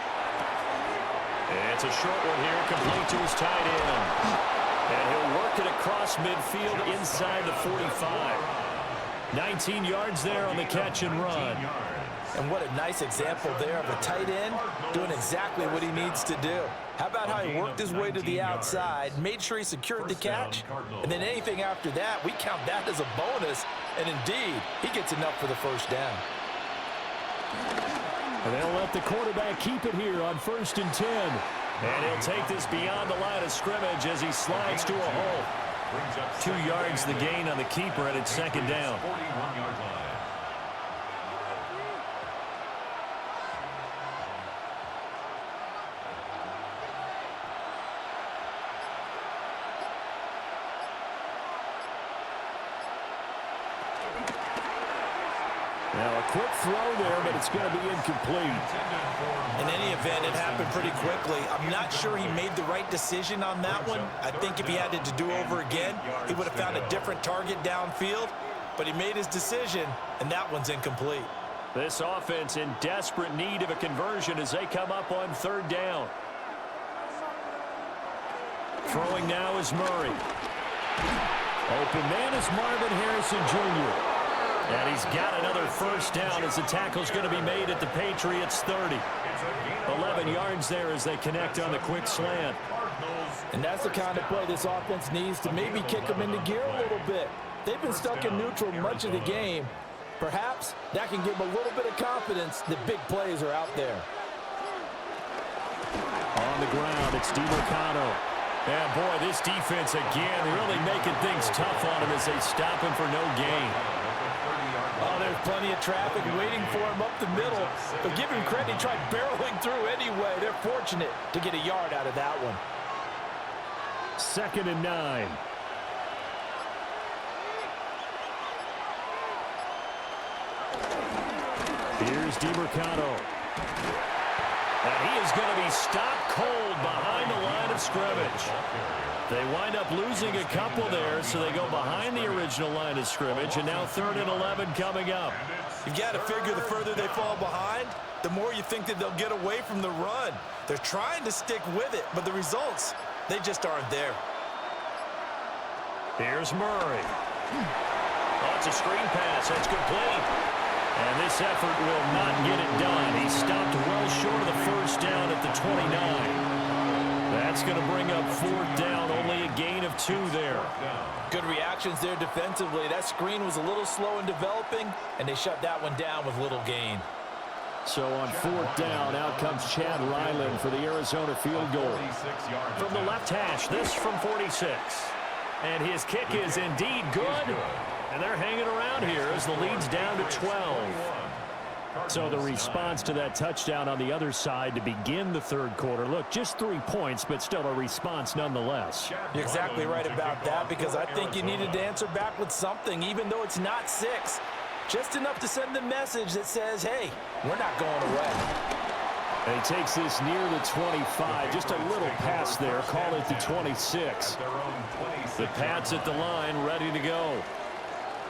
It's a short one here, complete to his tight end. And he'll work it across midfield inside the 45. 19 yards there on the catch and run. And what a nice example there of a tight end doing exactly what he needs to do. How about how he worked his way to the outside, made sure he secured the catch, and then anything after that, we count that as a bonus. And indeed, he gets enough for the 1st down. And they'll let the quarterback keep it here on 1st and 10. And he'll take this beyond the line of scrimmage as he slides to a hole. 2 yards the gain on the keeper, and it's 2nd down. Now a quick throw there, but it's going to be incomplete. In any event, it happened pretty quickly. I'm not sure he made the right decision on that one. I think if he had it to do over again, he would have found a different target downfield. But he made his decision, and that one's incomplete. This offense in desperate need of a conversion as they come up on 3rd down. Throwing now is Murray. Open man is Marvin Harrison Jr. And he's got another first down as the tackle's going to be made at the Patriots 30. 11 yards there as they connect on the quick slant. And that's the kind of play this offense needs to maybe kick them into gear a little bit. They've been stuck in neutral much of the game. Perhaps that can give them a little bit of confidence that big plays are out there. On the ground, it's DiMercado. And boy, this defense again really making things tough on him as they stop him for no gain. Oh, there's plenty of traffic waiting for him up the middle. But give him credit, he tried barreling through anyway. They're fortunate to get a yard out of that one. 2nd and 9. Here's DiMercado. And he is going to be stopped cold behind the line of scrimmage. They wind up losing a couple there, so they go behind the original line of scrimmage, and now 3rd and 11 coming up. You've got to figure the further they fall behind, the more you think that they'll get away from the run. They're trying to stick with it, but the results, they just aren't there. Here's Murray. Oh, it's a screen pass. That's complete. And this effort will not get it done. He stopped well short of the first down at the 29. That's going to bring up 4th down. Only a gain of 2 there. Good reactions there defensively. That screen was a little slow in developing, and they shut that one down with little gain. So on 4th down, out comes Chad Ryland for the Arizona field goal. From the left hash, this from 46. And his kick is indeed good. And they're hanging around here as the lead's down to 12. So the response to that touchdown on the other side to begin the 3rd quarter. Look, just 3 points, but still a response nonetheless. You're exactly right about that, because I think you needed to answer back with something, even though it's not 6. Just enough to send the message that says, hey, we're not going away. And he takes this near the 25. Just a little pass there. Call it the 26. The Pats at the line, ready to go.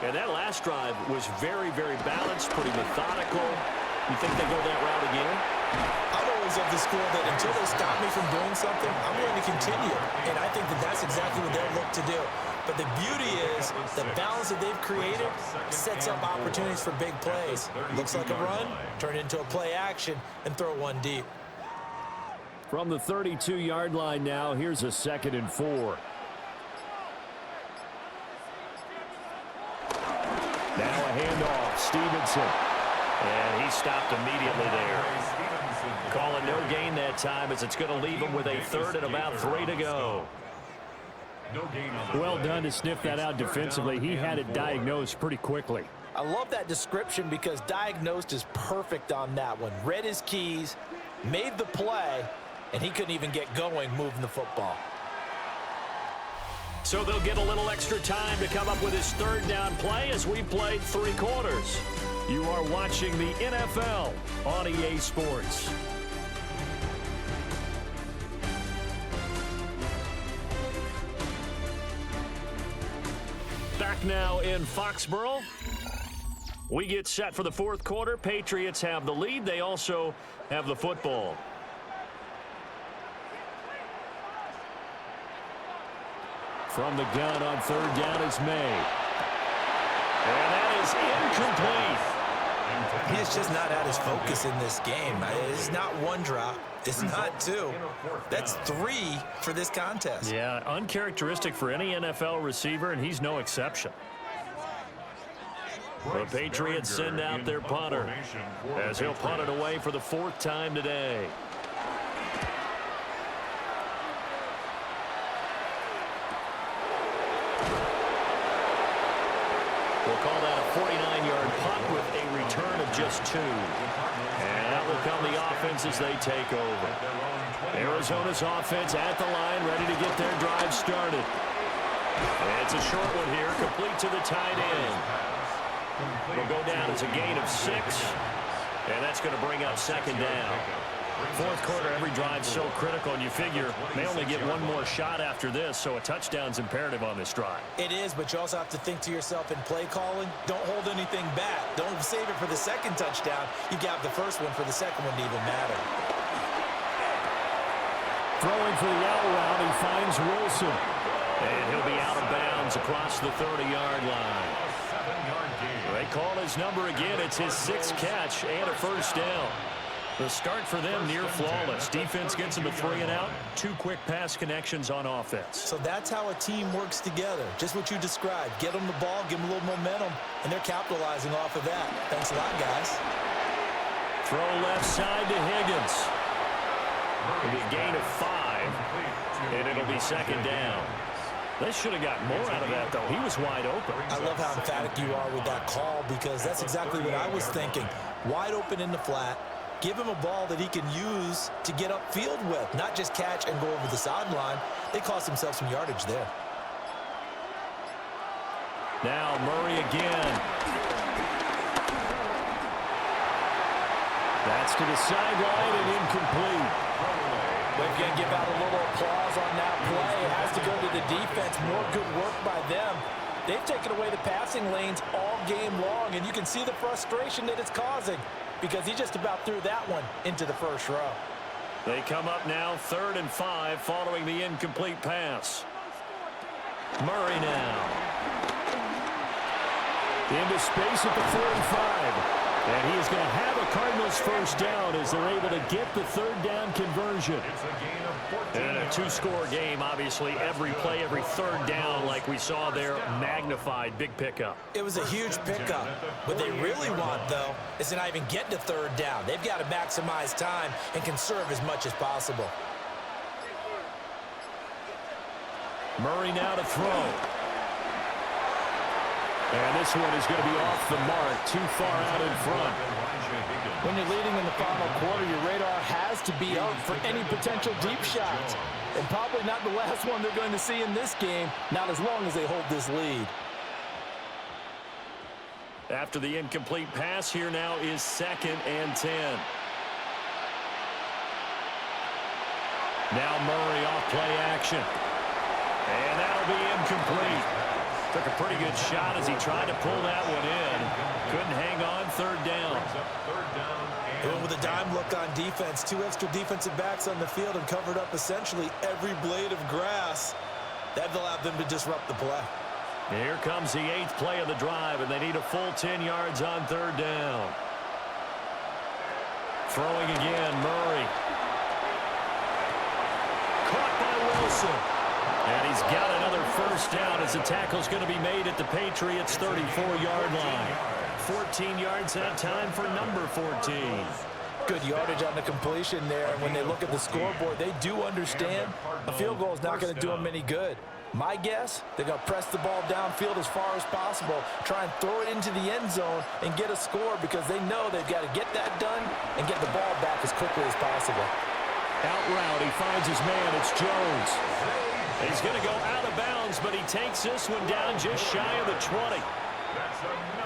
And that last drive was very, very balanced, pretty methodical. You think they go that route again? I'm always of the school that until they stop me from doing something, I'm going to continue. And I think that that's exactly what they'll look to do. But the beauty is the balance that they've created sets up opportunities for big plays. Looks like a run, turn it into a play action, and throw one deep. From the 32-yard line now, here's a 2nd and 4. Now a handoff, Stevenson. And he stopped immediately there. Calling no gain that time as it's going to leave him with a 3rd and about 3 to go. Well done to sniff that out defensively. He had it diagnosed pretty quickly. I love that description because diagnosed is perfect on that one. Read his keys, made the play, and he couldn't even get going moving the football. So they'll get a little extra time to come up with his 3rd down play as we played 3 quarters. You are watching the NFL on EA Sports. Back now in Foxborough. We get set for the 4th quarter. Patriots have the lead. They also have the football. From the gun on 3rd down is May. And that is incomplete. He is just not at his focus in this game. It's not 1 drop. It's not 2. That's 3 for this contest. Yeah, uncharacteristic for any NFL receiver, and he's no exception. The Patriots send out their punter as he'll punt it away for the 4th time today. We'll call that a 49-yard punt with a return of just 2. And that will come the offense as they take over. Arizona's offense at the line, ready to get their drive started. And it's a short one here, complete to the tight end. Will go down as a gain of 6. And that's going to bring up 2nd down. 4th quarter, every drive so critical, and you figure they only get 1 more shot after this, so a touchdown's imperative on this drive. It is, but you also have to think to yourself in play calling, don't hold anything back. Don't save it for the 2nd touchdown. You got the 1st one for the 2nd one to even matter. Throwing for the out route, he finds Wilson. And he'll be out of bounds across the 30-yard line. They call his number again. It's his 6th catch and a first down. The start for them near flawless. Defense gets them to 3 and out. 2 quick pass connections on offense. So that's how a team works together. Just what you described. Get them the ball, give them a little momentum, and they're capitalizing off of that. Thanks a lot, guys. Throw left side to Higgins. It'll be a gain of 5, and it'll be 2nd down. They should have gotten more out of that, though. He was wide open. I love how emphatic you are with that call because that's exactly what I was thinking. Wide open in the flat. Give him a ball that he can use to get upfield with, not just catch and go over the sideline. They cost themselves some yardage there. Now Murray again. That's to the sideline and incomplete. We're going to give out a little applause on that play. It has to go to the defense. More good work by them. They've taken away the passing lanes all game long, and you can see the frustration that it's causing because he just about threw that one into the first row. They come up now 3rd and 5 following the incomplete pass. Murray now. Into space at the 45. And he is going to have a Cardinals first down as they're able to get the 3rd down conversion. And a 2-score game, obviously, every play, every 3rd down, like we saw there, magnified. Big pickup. It was a huge pickup. What they really want, though, is to not even get to 3rd down. They've got to maximize time and conserve as much as possible. Murray now to throw. And this one is going to be off the mark, too far out in front. When you're leading in the final quarter, your radar has to be up for any potential deep shots. And probably not the last one they're going to see in this game, not as long as they hold this lead. After the incomplete pass, here now is 2nd and 10. Now Murray off play action. And that'll be incomplete. Took a pretty good shot as he tried to pull that one in. Couldn't hang on. 3rd down. And with a dime look on defense, 2 extra defensive backs on the field and covered up essentially every blade of grass. That allowed them to disrupt the play. Here comes the 8th play of the drive, and they need a full 10 yards on 3rd down. Throwing again, Murray. Caught by Wilson. And he's got another first down as the tackle's going to be made at the Patriots' 34-yard line. 14 yards that time for number 14. Good yardage on the completion there. And when they look at the scoreboard, they do understand a field goal is not going to do them any good. My guess, they're going to press the ball downfield as far as possible, try and throw it into the end zone and get a score because they know they've got to get that done and get the ball back as quickly as possible. Out route, he finds his man. It's Jones. He's going to go out of bounds, but he takes this one down just shy of the 20.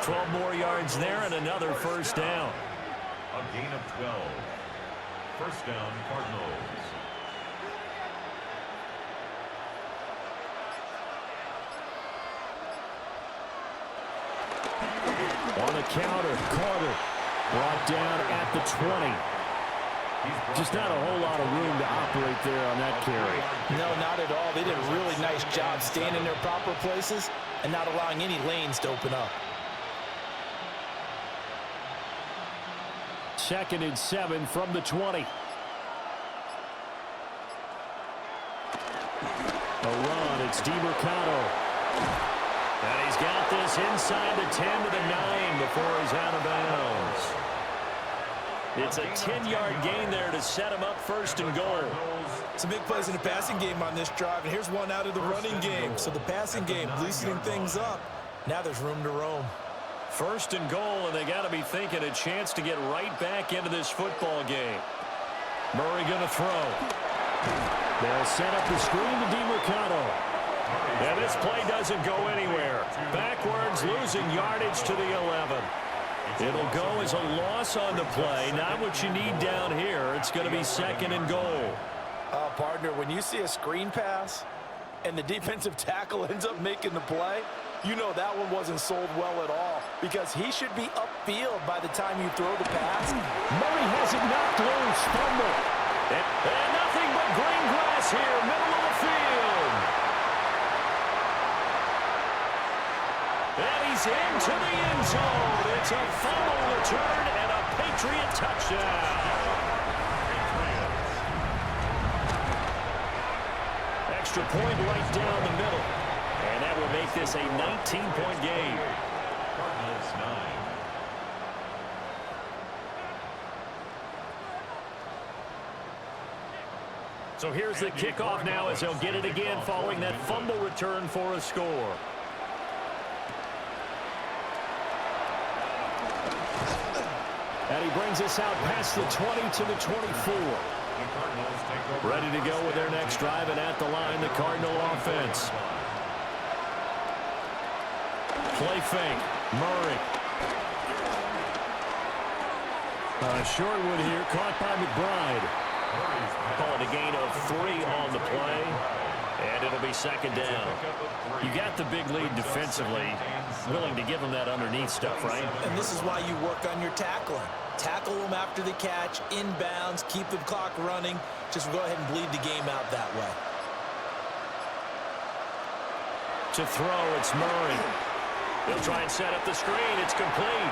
12 more yards there and another first down. A gain of 12. First down, Cardinals. On the counter, Carter brought down at the 20. Just not a whole lot of room to operate there on that carry. No, not at all. They did a really nice job staying in their proper places and not allowing any lanes to open up. 2nd and 7 from the 20. A run, it's DeMercado. And he's got this inside the 10 to the 9 before he's out of bounds. It's a 10-yard gain there to set him up 1st and goal. Some big plays in the passing game on this drive, and here's one out of the running game. So the passing game loosening things up. Now there's room to roam. 1st and goal, and they got to be thinking a chance to get right back into this football game. Murray going to throw. They'll set up the screen to DeMercado. And this play doesn't go anywhere. Backwards, losing yardage to the 11. It'll go as a loss on the play. Not what you need down here. It's going to be 2nd and goal. Partner, when you see a screen pass and the defensive tackle ends up making the play, you know that one wasn't sold well at all because he should be upfield by the time you throw the pass. Murray has it knocked loose. Fumble. And nothing but green grass here, middle of the field. And he He's into the end zone. It's a fumble return and a Patriot touchdown. Extra point right down the middle. And that will make this a 19-point game. Cardinals 9. So here's the kickoff now as he'll get it again following that fumble return for a score. And he brings us out past the 20 to the 24. Ready to go with their next drive, and at the line, the Cardinal offense. Play fake. Murray. Short one here, caught by McBride. Call it a gain of 3 on the play, and it'll be second down. You got the big lead defensively, willing to give them that underneath stuff, right? And this is why you work on your tackling. Tackle them after the catch, inbounds, keep the clock running. Just go ahead and bleed the game out that way. To throw, it's Murray. They'll try and set up the screen. It's complete.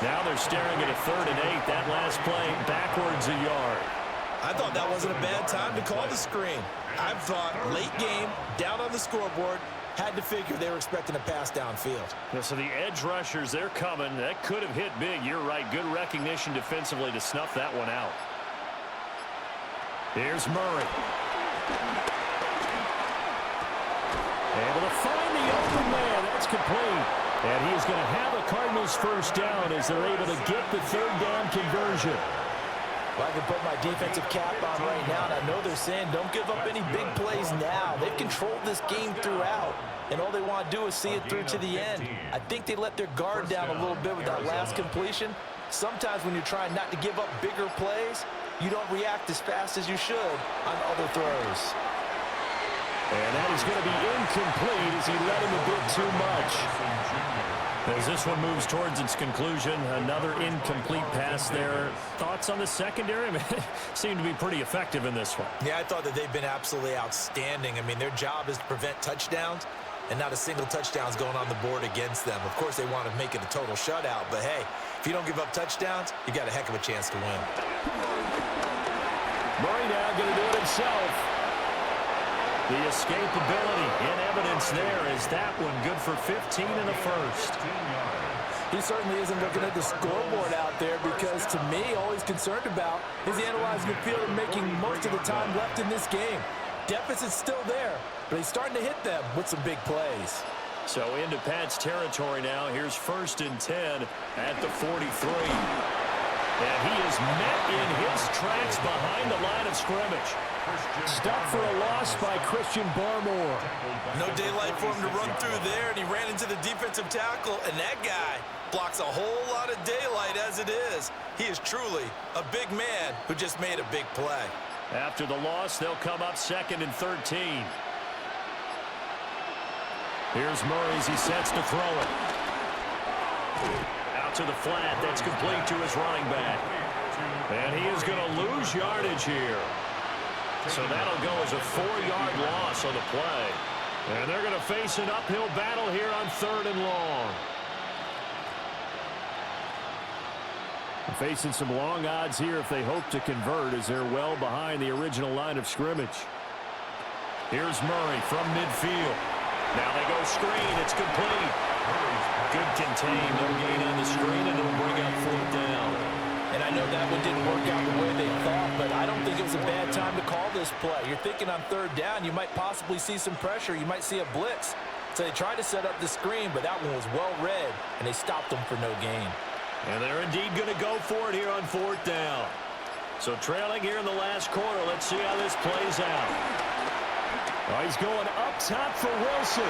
Now they're staring at a 3rd and 8. That last play backwards a yard. I thought that wasn't a bad time to call the screen. I thought late game, down on the scoreboard, had to figure they were expecting a pass downfield. Yeah, so the edge rushers, they're coming. That could have hit big. You're right. Good recognition defensively to snuff that one out. Here's Murray. Able to find the open man. That's complete. And he's going to have a Cardinals first down as they're able to get the 3rd down conversion. Well, I can put my defensive cap on right now, and I know they're saying don't give up any big plays now. They've controlled this game throughout, and all they want to do is see it through to the end. I think they let their guard down a little bit with that last completion. Sometimes when you're trying not to give up bigger plays, you don't react as fast as you should on other throws. And that is going to be incomplete as he let him a bit too much. As this one moves towards its conclusion, another incomplete pass there. Thoughts on the secondary? I mean, seem to be pretty effective in this one. Yeah, I thought that they've been absolutely outstanding. I mean, their job is to prevent touchdowns, and not a single touchdown's going on the board against them. Of course, they want to make it a total shutout, but hey, if you don't give up touchdowns, you got a heck of a chance to win. Murray now going to do it himself. The escapability in evidence there is that one good for 15 in the first. He certainly isn't looking at the scoreboard out there because, to me, all he's concerned about is analyzing the field and making most of the time left in this game. Deficit's still there, but he's starting to hit them with some big plays. So into Pat's territory now. Here's 1st and 10 at the 43. And he is met in his tracks behind the line of scrimmage. Stuck for a loss by Christian Barmore. No daylight for him to run through there, and he ran into the defensive tackle, and that guy blocks a whole lot of daylight as it is. He is truly a big man who just made a big play. After the loss, they'll come up 2nd and 13. Here's Murray as he sets to throw it. Out to the flat. That's complete to his running back. And he is going to lose yardage here. So that'll go as a 4-yard loss on the play. And they're going to face an uphill battle here on 3rd and long. Facing some long odds here if they hope to convert as they're well behind the original line of scrimmage. Here's Murray from midfield. Now they go screen. It's complete. Good contain. No gain on the screen, and it'll bring up 4th down. And I know that one didn't work out the way they thought, but I don't think it was a bad time to call this play. You're thinking on 3rd down, you might possibly see some pressure. You might see a blitz. So they tried to set up the screen, but that one was well read, and they stopped them for no gain. And they're indeed going to go for it here on 4th down. So trailing here in the last quarter. Let's see how this plays out. Oh, he's going up top for Wilson.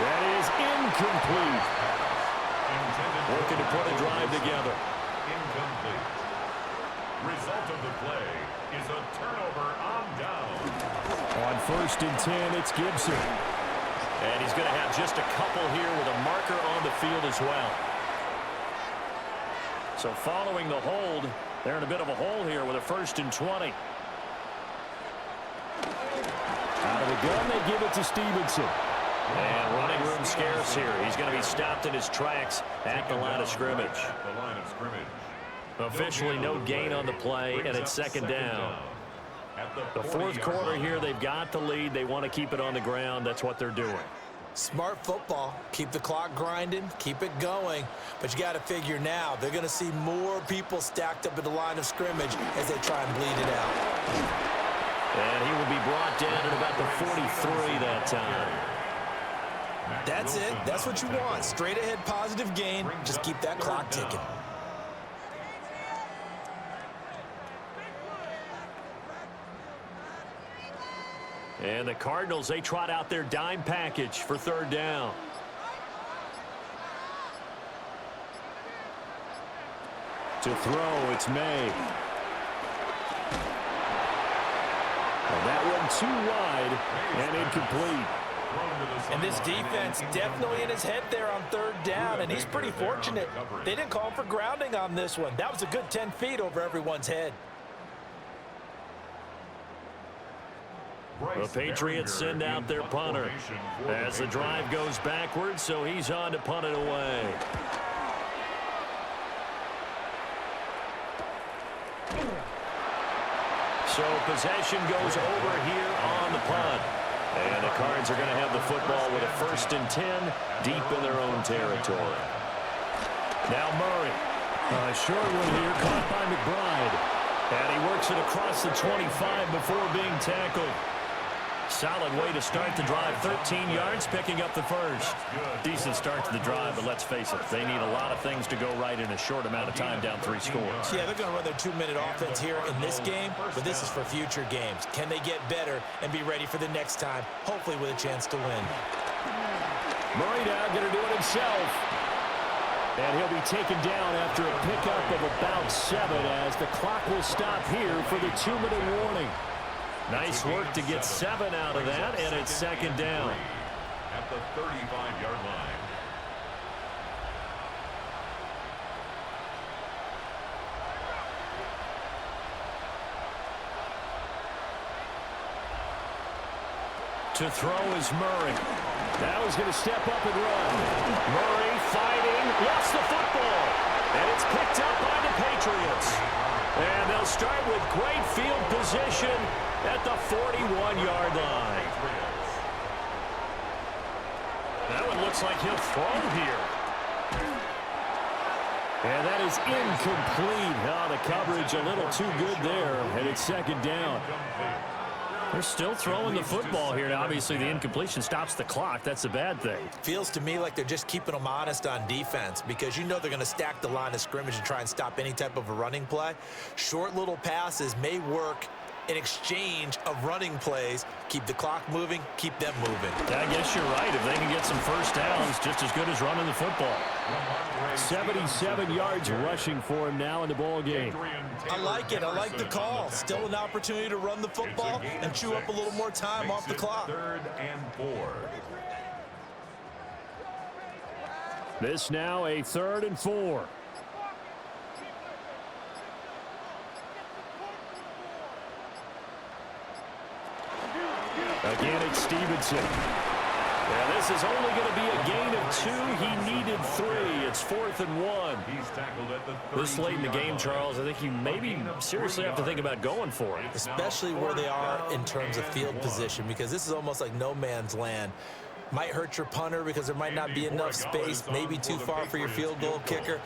That is incomplete. Working to put a drive together. Incomplete. Result of the play is a turnover on down. On 1st and 10, it's Gibson. And he's going to have just a couple here with a marker on the field as well. So following the hold, they're in a bit of a hole here with a 1st and 20. Out of the gun, they give it to Stevenson. And running room scarce here. He's going to be stopped in his tracks at the line of scrimmage. Officially no gain on the play, and it's second down. The fourth quarter here, they've got the lead. They want to keep it on the ground. That's what they're doing. Smart football. Keep the clock grinding, keep it going. But you got to figure now, they're going to see more people stacked up at the line of scrimmage as they try and bleed it out. And he will be brought down at about the 43 that time. That's it. That's what you want. Straight ahead positive gain. Just keep that clock ticking. And the Cardinals, they trot out their dime package for third down. To throw, it's May. And that one too wide and incomplete. And this defense definitely in his head there on third down, and he's pretty fortunate. They didn't call for grounding on this one. That was a good 10 feet over everyone's head. The Patriots send out their punter as the drive goes backwards, so he's on to punt it away. So possession goes over here on the punt. And the Cards are going to have the football with a 1st and 10 deep in their own territory. Now Murray. A short one here caught by McBride. And he works it across the 25 before being tackled. Solid way to start the drive. 13 yards, picking up the first. Decent start to the drive, but let's face it, they need a lot of things to go right in a short amount of time, down 3 scores. Yeah, they're going to run their 2-minute offense here in this game, but this is for future games. Can they get better and be ready for the next time, hopefully with a chance to win? Murray now going to do it himself. And he'll be taken down after a pickup of about 7 as the clock will stop here for the 2-minute warning. Nice work to get 7 out of that, and it's second down. At the 35-yard line. To throw is Murray. Now he's going to step up and run. Murray fighting, lost the football, and it's picked up by the Patriots. And they'll start with great field position at the 41-yard line. That one looks like he'll throw here. And that is incomplete. Oh, the coverage a little too good there, and it's second down. They're still throwing the football here. Now, obviously, the incompletion stops the clock. That's a bad thing. Feels to me like they're just keeping them honest on defense because you know they're going to stack the line of scrimmage and try and stop any type of a running play. Short little passes may work in exchange of running plays. Keep the clock moving, keep them moving. I guess you're right. If they can get some first downs, just as good as running the football. 77 yards rushing for him now in the ball game. I like it. I like the call. Still an opportunity to run the football and chew up a little more time off the clock. 3rd and 4. This now a 3rd and 4. Again, it's Stevenson. Yeah, this is only going to be a gain of 2. He needed 3. It's 4th and 1. He's tackled at the This late in the game, Charles, I think you maybe seriously have to think about going for it. Especially where they are in terms of field position, because this is almost like no man's land. Might hurt your punter because there might not be enough space, maybe too far for your field goal kicker.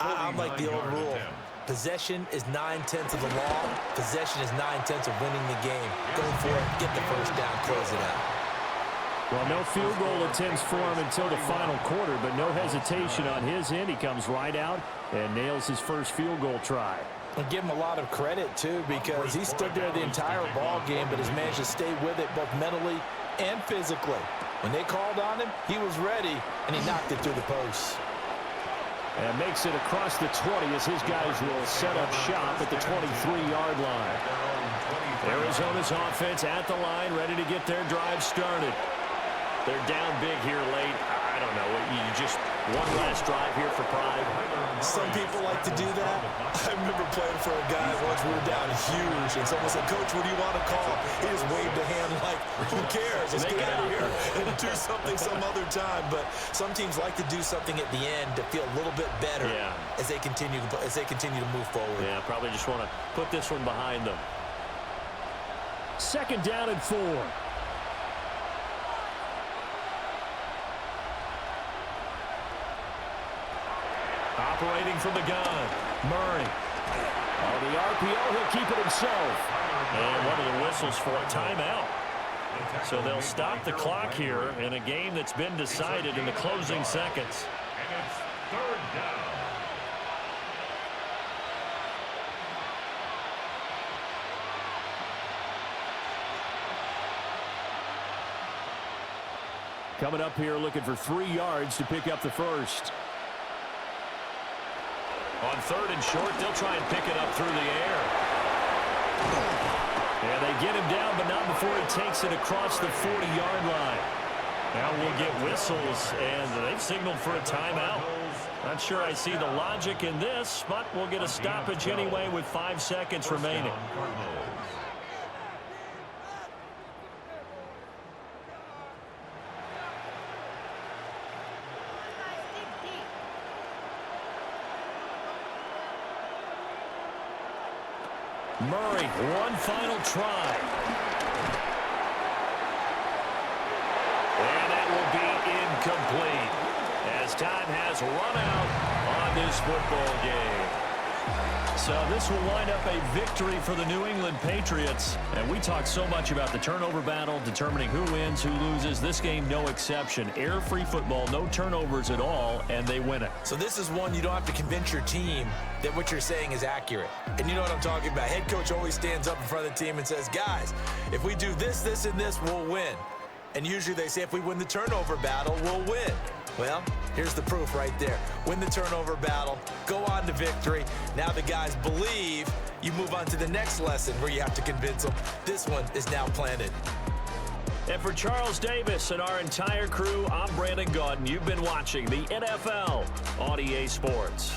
I'm like the old rule. Possession is 9/10 of the law. Possession is 9/10 of winning the game. Go for it, get the first down, close it out. Well, no field goal attempts for him until the final quarter, but no hesitation on his end. He comes right out and nails his first field goal try. And give him a lot of credit, too, because he stood there the entire ball game, but has managed to stay with it both mentally and physically. When they called on him, he was ready, and he knocked it through the posts. And makes it across the 20 as his guys will set up shop at the 23-yard line. Arizona's offense at the line, ready to get their drive started. They're down big here late. I don't know. You just One last drive here for Pride. Some people like to do that. I remember playing for a guy once. We were down huge, and someone said, "Coach, what do you want to call?" He just waved a hand like, "Who cares? Let's get out of here and do something some other time." But some teams like to do something at the end to feel a little bit better as they continue to move forward. Yeah, probably just want to put this one behind them. 2nd down and 4. Operating from the gun, Murray. On the RPO, he'll keep it himself. And one of the whistles for a timeout. So they'll stop the clock here in a game that's been decided in the closing seconds. And it's 3rd down. Coming up here looking for 3 yards to pick up the first. On 3rd and short, they'll try and pick it up through the air. And they get him down, but not before he takes it across the 40-yard line. Now we'll get whistles, and they've signaled for a timeout. Not sure I see the logic in this, but we'll get a stoppage anyway with 5 seconds remaining. Murray, one final try. And that will be incomplete as time has run out on this football game. So this will wind up a victory for the New England Patriots. And we talk so much about the turnover battle, determining who wins, who loses. This game, no exception. Air-free football, no turnovers at all, and they win it. So this is one you don't have to convince your team that what you're saying is accurate. And you know what I'm talking about. Head coach always stands up in front of the team and says, guys, if we do this, this, and this, we'll win. And usually they say if we win the turnover battle, we'll win. Well, here's the proof right there. Win the turnover battle, go on to victory. Now the guys believe. You move on to the next lesson where you have to convince them. This one is now planted. And for Charles Davis and our entire crew, I'm Brandon Gaudin. You've been watching the NFL on EA Sports.